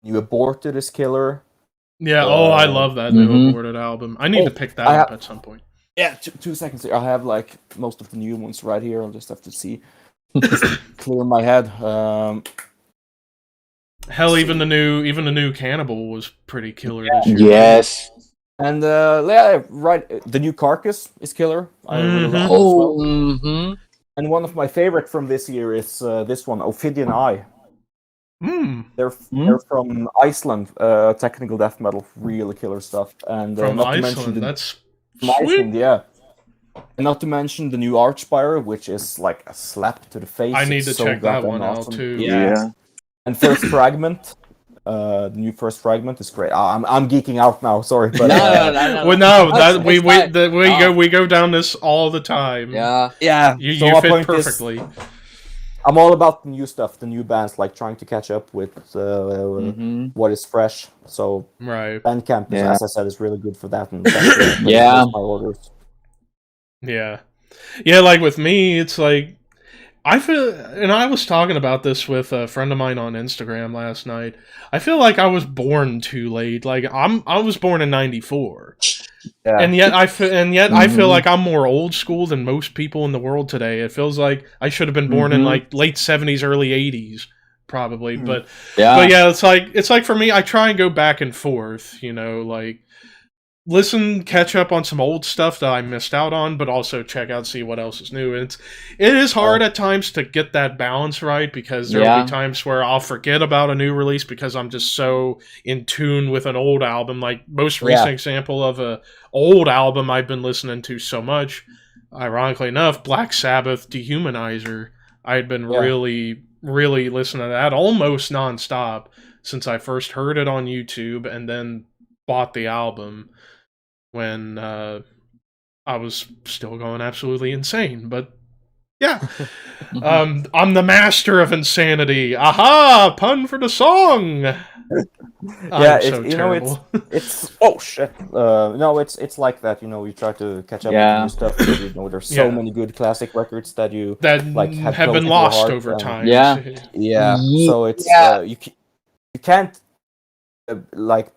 New Aborted is killer. Yeah, I love that new Mhm. Aborted album. I need to pick that I up ha- at some point. Yeah, 2 seconds here. I have like most of the new ones right here. I'll just have to see. Clear my head. Hell, even the new Cannibal was pretty killer this year. Yes. And yeah, right. The new Carcass is killer. I really love it as well. Oh. Mm-hmm. And one of my favorite from this year is this one, Ophidian Eye. Hmm. They're from Iceland. Technical death metal, really killer stuff. And From not to Iceland, mention that's from sweet. Iceland, yeah. And not to mention the new Archspire, which is like a slap to the face. I need It's to so check that goddamn one out awesome. too. Yeah. And First Fragment, the new First Fragment is great. I'm geeking out now. Sorry, but No. Well, no, that It's fine. we go down this all the time. Yeah. yeah. You So my fit point is, perfectly. I'm all about the new stuff, the new bands, like trying to catch up with Mhm. what is fresh. So Right. Bandcamp, Yeah. as I said, is really good for that. And that's Yeah. my orders. Yeah. Yeah, like with me, it's like I feel, and I was talking about this with a friend of mine on Instagram last night. I feel like I was born too late. Like I was born in '94, Yeah. and yet I Mm-hmm. feel like I'm more old school than most people in the world today. It feels like I should have been born in Mhm. like late '70s, early '80s, probably. But Yeah. it's like for me, I try and go back and forth. You know, like catch up on some old stuff that I missed out on, but also check out, see what else is new. And it is hard at times to get that balance right, because there will Yeah. be times where I'll forget about a new release because I'm just so in tune with an old album. Like most recent example of a old album I've been listening to so much, ironically enough, Black Sabbath, Dehumanizer. I had been really listening to that almost nonstop since I first heard it on YouTube and then bought the album when I was still going absolutely insane. But yeah, I'm the master of insanity. Aha! Pun for the song. I'm so terrible. It's oh shit. No, it's like that. You know, you try to catch up with new stuff. You know, there's so many good classic records that you like have close been to your lost heart over and- time. Yeah. Yeah. So it's you can't like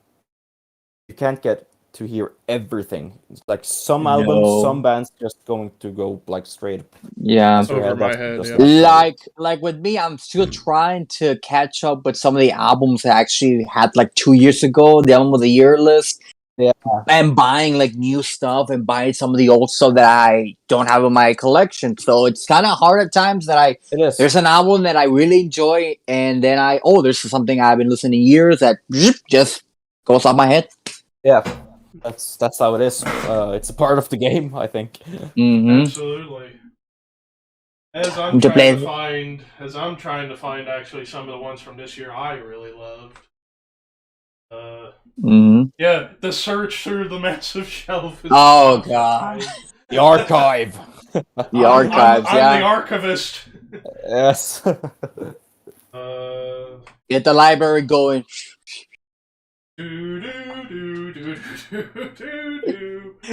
you can't get to hear everything. It's like some albums, No. some bands just going to go like straight. Yeah. Over my That's head, just yeah. Like with me, I'm still trying to catch up with some of the albums I actually had like 2 years ago, the album of the year list. Yeah. And buying like new stuff and buying some of the old stuff that I don't have in my collection. So it's kind of hard at times that It is. there's an album that I really enjoy, and then there's something I've been listening to years that just goes off my head. Yeah. That's how it is. It's a part of the game, I think. Mm-hmm. Absolutely. As I'm To play- trying to find actually some of the ones from this year I really loved. Mm-hmm. Yeah, the search through the massive shelf. Is Oh, God. The archive. The archives, I'm the archivist. Yes. Get the library going.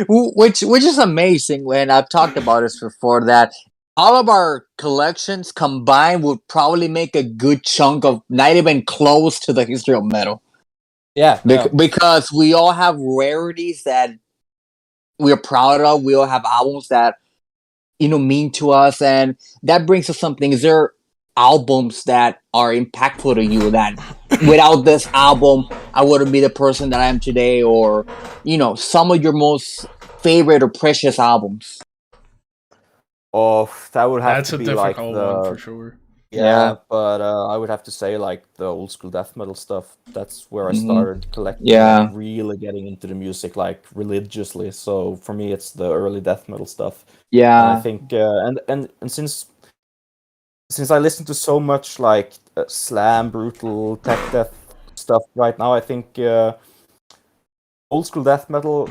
Which is amazing. When I've talked about this before, that all of our collections combined would probably make a good chunk of not even close to the history of metal. Yeah. Because we all have rarities that we're proud of. We all have albums that mean to us, and that brings us something. Is there albums that are impactful to you that without this album I wouldn't be the person that I am today, or some of your most favorite or precious albums? Oh, that would have That's to a be difficult like one for sure. Yeah, but I would have to say like the old school death metal stuff. That's where I started collecting, and really getting into the music like religiously. So for me, it's the early death metal stuff. Yeah, and I think and since I listen to so much like slam, brutal, tech death stuff right now, I think old school death metal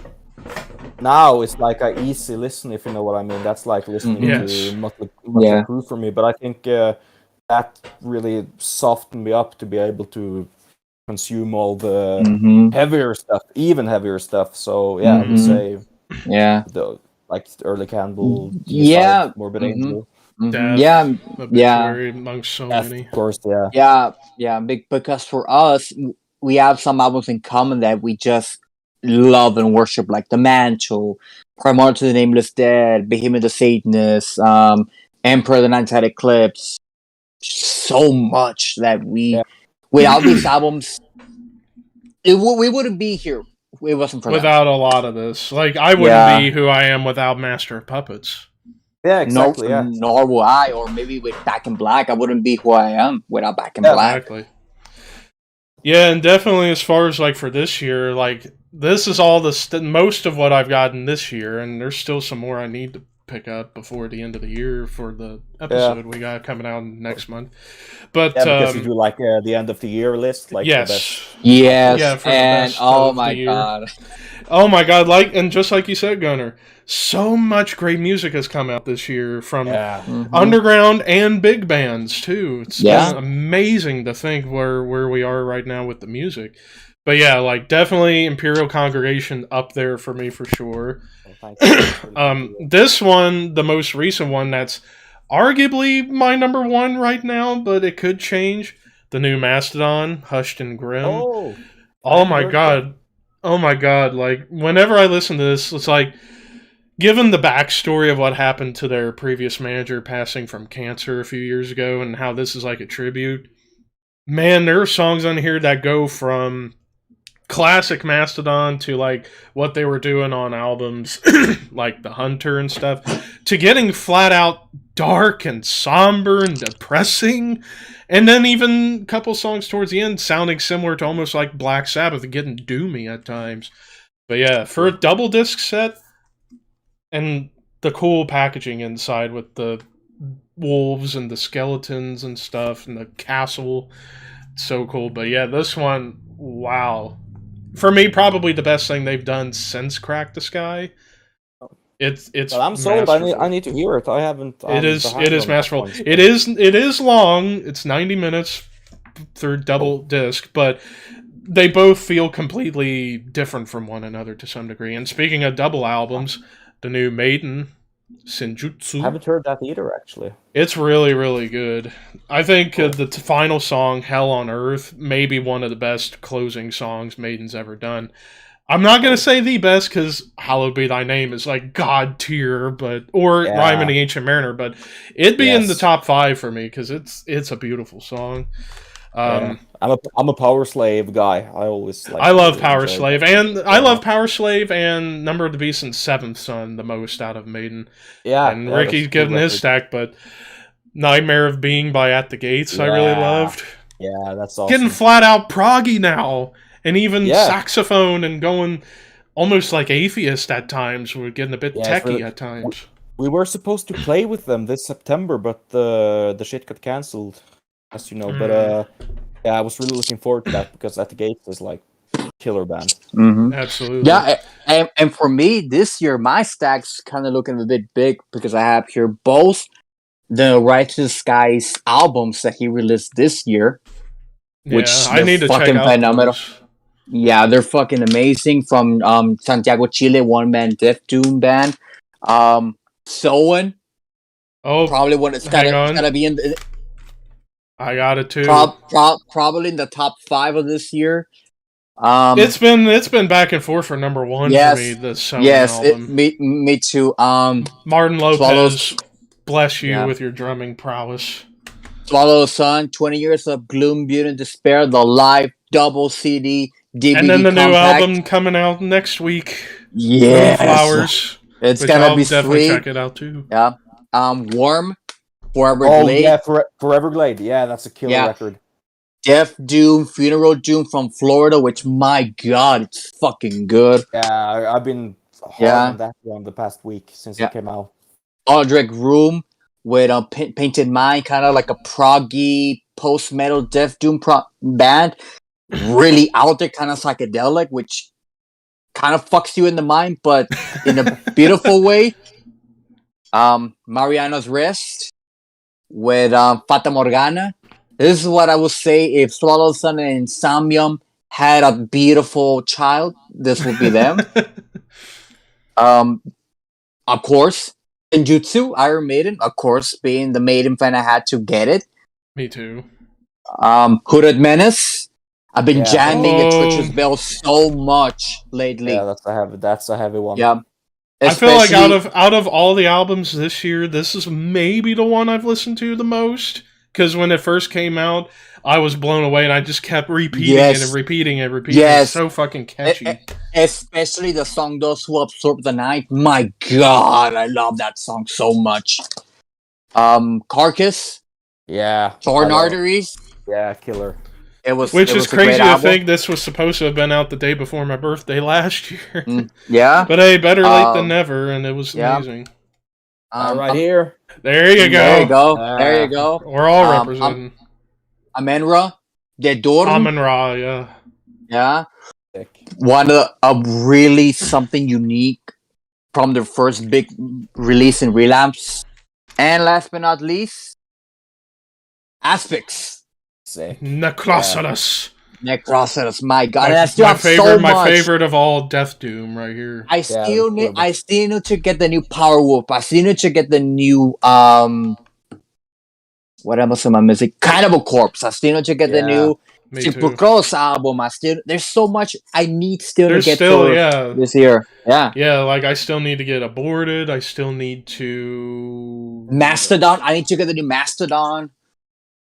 now it's like a easy listen, if you know what I mean. That's like listening Yes. to Mötley Yeah. Crüe for me. But I think that really softened me up to be able to consume all the Mhm. heavier stuff, even heavier stuff. So yeah, I would Mhm. say Yeah. the early Candle, Yeah. Deicide, Morbid Mhm. Angel. Death, Yeah. Obituary, amongst so Death, many. of course, yeah. Yeah. Because for us, we have some albums in common that we just love and worship, like The Mantle, Primordial to the Nameless Dead, Behemoth the Satanist, Emperor the Ninth Side Eclipse. So much that Yeah. without these albums, we wouldn't be here. It wasn't for them. Without a lot of this. Like, I wouldn't Yeah. be who I am without Master of Puppets. Yeah, exactly, yeah. Nor will I, or maybe with Back in Black, I wouldn't be who I am without Back in Black. Exactly. Yeah, and definitely as far as, like, for this year, like, this is all the most of what I've gotten this year, and there's still some more I need to pick up before the end of the year for the episode we got coming out next month. But Yeah, because you do like the end of the year list, like yes, the best. Yes, Yeah, for the and best oh of the my year. god, oh my god, like, and just like you said, Gunnar, so much great music has come out this year from Yeah. underground and big bands too. It's Yeah. been amazing to think where we are right now with the music. But yeah, like, definitely Imperial Congregation up there for me for sure. Thank you. This one, the most recent one, that's arguably my number one right now, but it could change. The new Mastodon, Hushed and Grim. Oh my god. Oh my god. Like, whenever I listen to this, it's like, given the backstory of what happened to their previous manager passing from cancer a few years ago and how this is like a tribute, man, there are songs on here that go from classic Mastodon to like what they were doing on albums like The Hunter and stuff to getting flat out dark and somber and depressing, and then even a couple songs towards the end sounding similar to almost like Black Sabbath and getting doomy at times. But yeah, for a double disc set and the cool packaging inside with the wolves and the skeletons and stuff and the castle, so cool. But yeah, this one, wow. For me, probably the best thing they've done since Crack the Sky. It's Well, I'm sold. I need to hear it. I haven't. It is masterful. It is long. It's 90 minutes through double disc, but they both feel completely different from one another to some degree. And speaking of double albums, the new Maiden, Senjutsu. I haven't heard that either, actually. It's really, really good. I think the final song, Hell on Earth, may be one of the best closing songs Maiden's ever done. I'm not going to say the best, because Hallowed Be Thy Name is like God tier, or Rhyme in the Ancient Mariner, but it'd be in the top 5 for me, because it's a beautiful song. I'm a Power Slave guy. I always like. I love Power Slave, and I love Power Slave and Number of the Beast and Seventh Son the most out of Maiden. Yeah, and Ricky's giving his stack, but Nightmare of Being by At the Gates I really loved. Yeah, that's awesome. Getting flat out proggy now, and even saxophone and going almost like atheist at times. We're getting a bit techie at times. We were supposed to play with them this September, but the shit got cancelled, as you know. But I was really looking forward to that because At the Gates is like killer band. Mm-hmm. Absolutely. Yeah, and for me this year, my stack's kind of looking a bit big because I have here both the Righteous Skies albums that he released this year, which I need to fucking check out phenomenal. those. Yeah, they're fucking amazing. From Santiago, Chile, one-man death doom band. Soen. Oh, probably one that's gotta be in the, I got it too. Probably in the top 5 of this year. It's been back and forth for number 1 for me. The Soen album. Me too. Martin Lopez, bless you with your drumming prowess. Swallow the Sun, 20 Years of Gloom, Beauty, and Despair, the live double CD, DVD and then the compact. new album coming out next week. Yeah, Flowers. It's gonna be definitely sweet. Check it out too. Yeah. Warm, Forever Glade. Yeah, Forever Glade. Yeah, that's a killer record. Death Doom, Funeral Doom from Florida, which, my God, it's fucking good. Yeah, I've been hard on that one the past week since it came out. Aldrich Room with a Painted Mind, kind of like a proggy post-metal Death Doom band. Really out there, kind of psychedelic, which kind of fucks you in the mind, but in a beautiful way. Mariano's Rest with Fata Morgana. This is what I would say if Swallow Sun and Samyam had a beautiful child. This would be them. Of course, Genjutsu, Iron Maiden. Of course, being the Maiden fan, I had to get it. Me too. Hooded Menace. I've been jamming at Oh. Twitch's Bell so much lately. Yeah, that's a heavy one. Yeah. I feel like Especially- out of all the albums this year, this is maybe the one I've listened to the most. Because when it first came out, I was blown away, and I just kept repeating it and repeating it. Yes. It's so fucking catchy. Especially the song "Those Who Absorb the Night." My God, I love that song so much. Carcass, Yeah. Torn I love- Arteries. Yeah, killer. Which is a great crazy to album. think this was supposed to have been out the day before my birthday last year. Yeah. But hey, better late than never, and it was yeah. amazing. Right here. There you go. There you go. There you go. We're all representing. Amenra, De Dorm. Amen Ra, yeah. Yeah. Sick. One of really something unique from their first big release in Relapse. And last but not least, Asphyx. Sick. Necrosaurus. Necrosaurus, my God. My, And I still have so my much. favorite of all, Death Doom, right here. I still need to get the new Power Whoop. I still need to get the new what else am I missing? Cannibal Corpse. I still need to get the new Me too. Supercross album. There's so much I need still There's to get still, for yeah. this year. Yeah. Yeah, like I still need to get Aborted. I still need to Mastodon. I need to get the new Mastodon.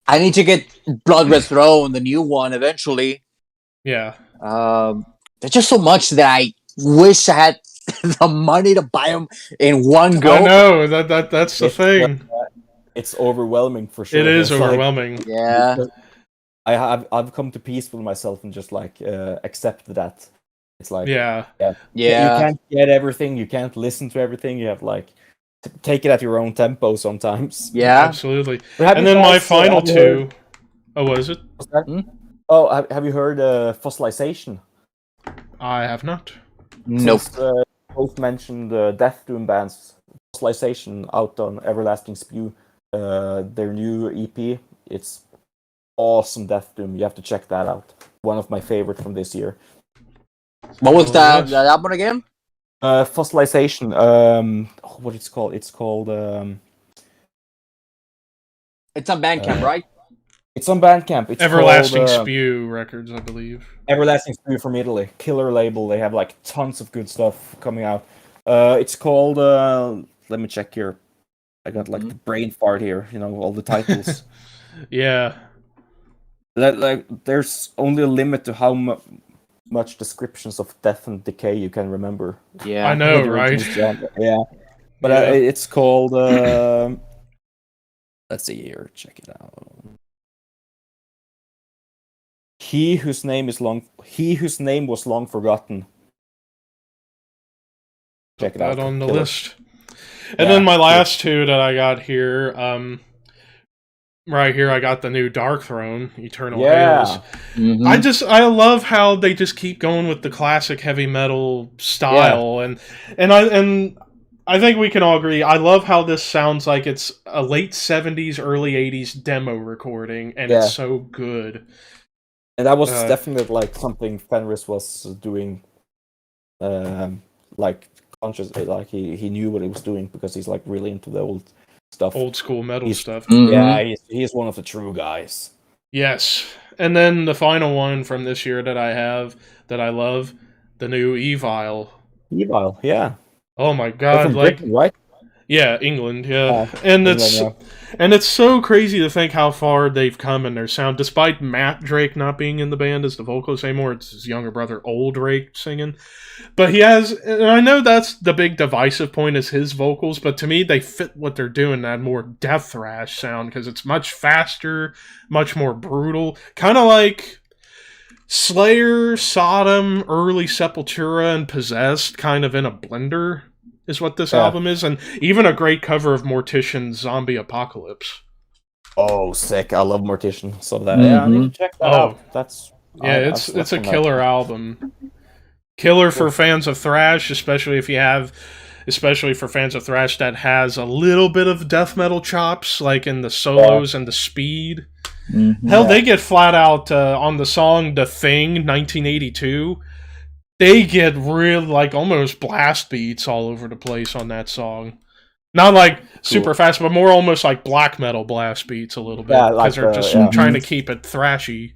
I need to get Blood Red Throne, the new one, eventually. Yeah. There's just so much that I wish I had the money to buy them in one go. I know that's the thing. It's overwhelming for sure. It is It's like- overwhelming. Yeah. I've come to peace with myself and just like accept that. It's like Yeah. you can't get everything, you can't listen to everything. You have like take it at your own tempo sometimes. Yeah. Absolutely. But have And you then my guys, final have you heard- two. Oh, what is it? what's that? Oh, have you heard Fossilization? I have not. Nope. Since, both mentioned Death Doom bands. Fossilization out on Everlasting Spew, their new EP. It's awesome Death Doom. You have to check that out. One of my favorite from this year. What was Oh, that yes. album again? Fossilization. What it's called? It's called. It's on Bandcamp, right? It's on Bandcamp. It's Everlasting called, Spew Records, I believe. Everlasting Spew from Italy. Killer label. They have like tons of good stuff coming out. It's called. Let me check here. I got like the brain fart here. You know all the titles. Yeah. There's only a limit to how much descriptions of death and decay you can remember. Yeah. I know, With the right? original genre. Yeah, but Yeah. it's called. Let's see here. Check it out. He whose name was long forgotten. Check it out. That on the Killer. list. And Yeah. then my last two that I got here, right here, I got the new Dark Throne, Eternal Yeah. Hails. Mhm. I love how they just keep going with the classic heavy metal style, and I think we can all agree. I love how this sounds like it's a late '70s, early '80s demo recording, and Yeah. it's so good. And that was Uh, definitely like something Fenris was doing, like conscious, like he knew what he was doing because he's like really into the old stuff. Old school metal He's- stuff. Mhm. Yeah, he's one of the true guys. Yes. And then the final one from this year that I have that I love, the new Evil. Evil, yeah. Oh my They're god, from like Britain, right? yeah, England, yeah. Yeah, and England, it's yeah. and it's so crazy to think how far they've come in their sound despite Matt Drake not being in the band as the vocalist anymore. It's his younger brother Old Drake singing. But he has, and I know that's the big divisive point is his vocals, but to me they fit what they're doing, that more death thrash sound because it's much faster, much more brutal, kind of like Slayer, Sodom, early Sepultura, and Possessed kind of in a blender is what this Yeah. album is, and even a great cover of Mortician's Zombie Apocalypse. Oh, sick! I love Mortician. So that yeah, I need to check that Oh. out. That's Yeah, it's a definitely- killer album. Killer for fans of thrash, especially for fans of thrash that has a little bit of death metal chops, like in the solos and the speed. Mhm. Hell, they get flat out on the song "The Thing" 1982. They get real, like, almost blast beats all over the place on that song. Not like super fast, but more almost like black metal blast beats a little bit, Yeah, because like they're just trying to keep it thrashy.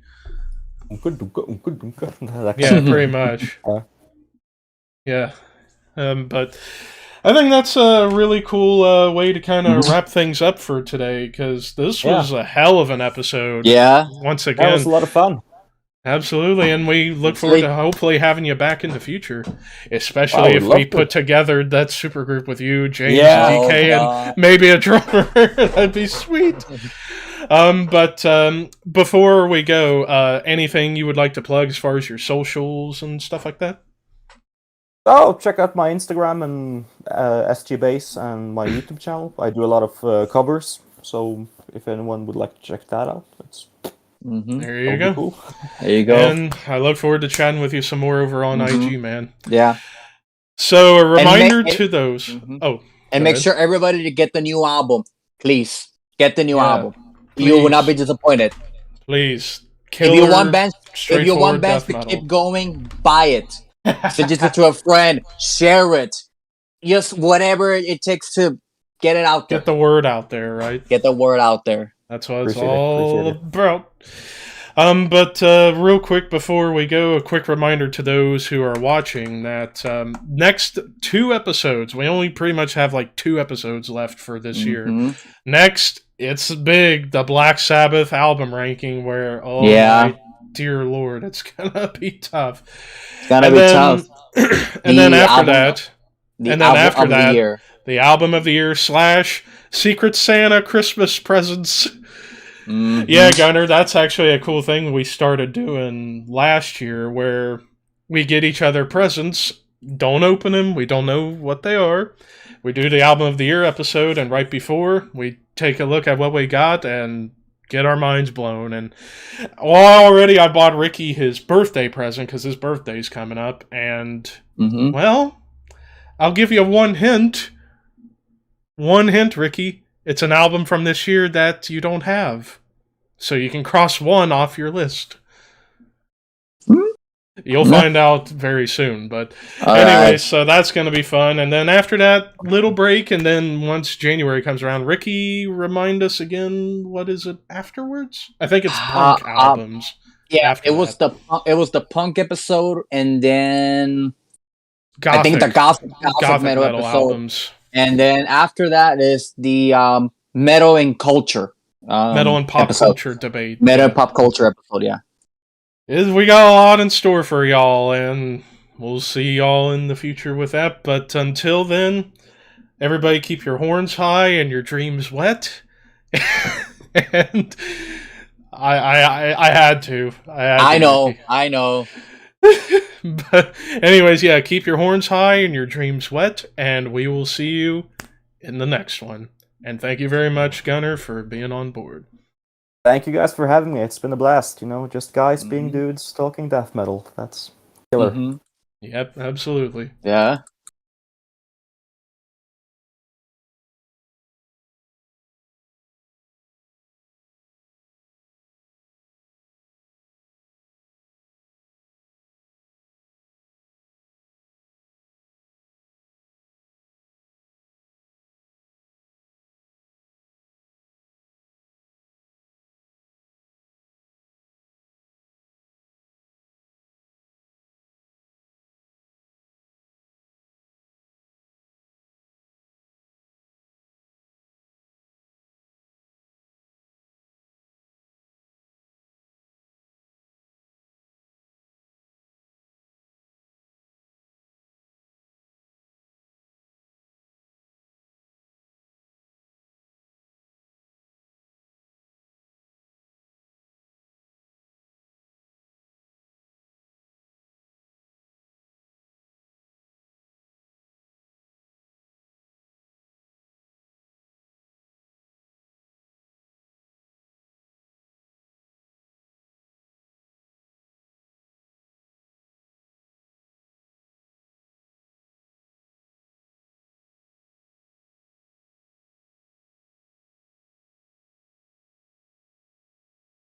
Yeah, pretty much. Yeah. But I think that's a really cool way to kind of wrap things up for today, because this was a hell of an episode. Yeah. Once That again. was a lot of fun. Absolutely, and we look forward to hopefully having you back in the future, especially if we put together that super group with you, James, DK, and maybe a drummer. That'd be sweet. But before we go, anything you would like to plug as far as your socials and stuff like that? Oh, check out my Instagram and SGBase and my YouTube channel. I do a lot of covers, so if anyone would like to check that out, there you go. Cool. There you go. And I look forward to chatting with you some more over on IG, man. Yeah. So a reminder to those. Oh, and make sure everybody to get the new album, please. Get the new album. Please. You will not be disappointed. Please. If you want bands to keep going, buy it. Suggest it to a friend. Share it. Just whatever it takes to get it out there. Get the word out there, right? Get the word out there. That's what it's all about. But real quick before we go, a quick reminder to those who are watching that next 2 episodes, we only pretty much have like 2 episodes left for this year. Next, it's big, the Black Sabbath album ranking, where, my dear Lord, it's gonna be tough. It's gonna be tough. And then after that, the album of the year / Secret Santa Christmas presents. Yeah, Gunner, that's actually a cool thing we started doing last year, where we get each other presents, don't open them, we don't know what they are. We do the album of the year episode, and right before, we take a look at what we got and get our minds blown. And already I bought Ricky his birthday present, because his birthday's coming up, and, well, I'll give you one hint. One hint, Ricky. It's an album from this year that you don't have. So you can cross one off your list. You'll find out very soon. But anyway, so that's going to be fun. And then after that, little break. And then once January comes around, Ricky, remind us again, what is it afterwards? I think it's punk albums. Yeah, it was the punk episode. And then I think the gothic metal episode. Albums. And then after that is the metal and culture. Metal and pop culture debate. Metal and pop culture episode, yeah. We got a lot in store for y'all, and we'll see y'all in the future with that. But until then, everybody keep your horns high and your dreams wet. And I had to. I know. But anyways, yeah, keep your horns high and your dreams wet, and we will see you in the next one. And thank you very much, Gunner, for being on board. Thank you guys for having me. It's been a blast. Just guys being dudes talking death metal. That's killer. Yep, absolutely. Yeah.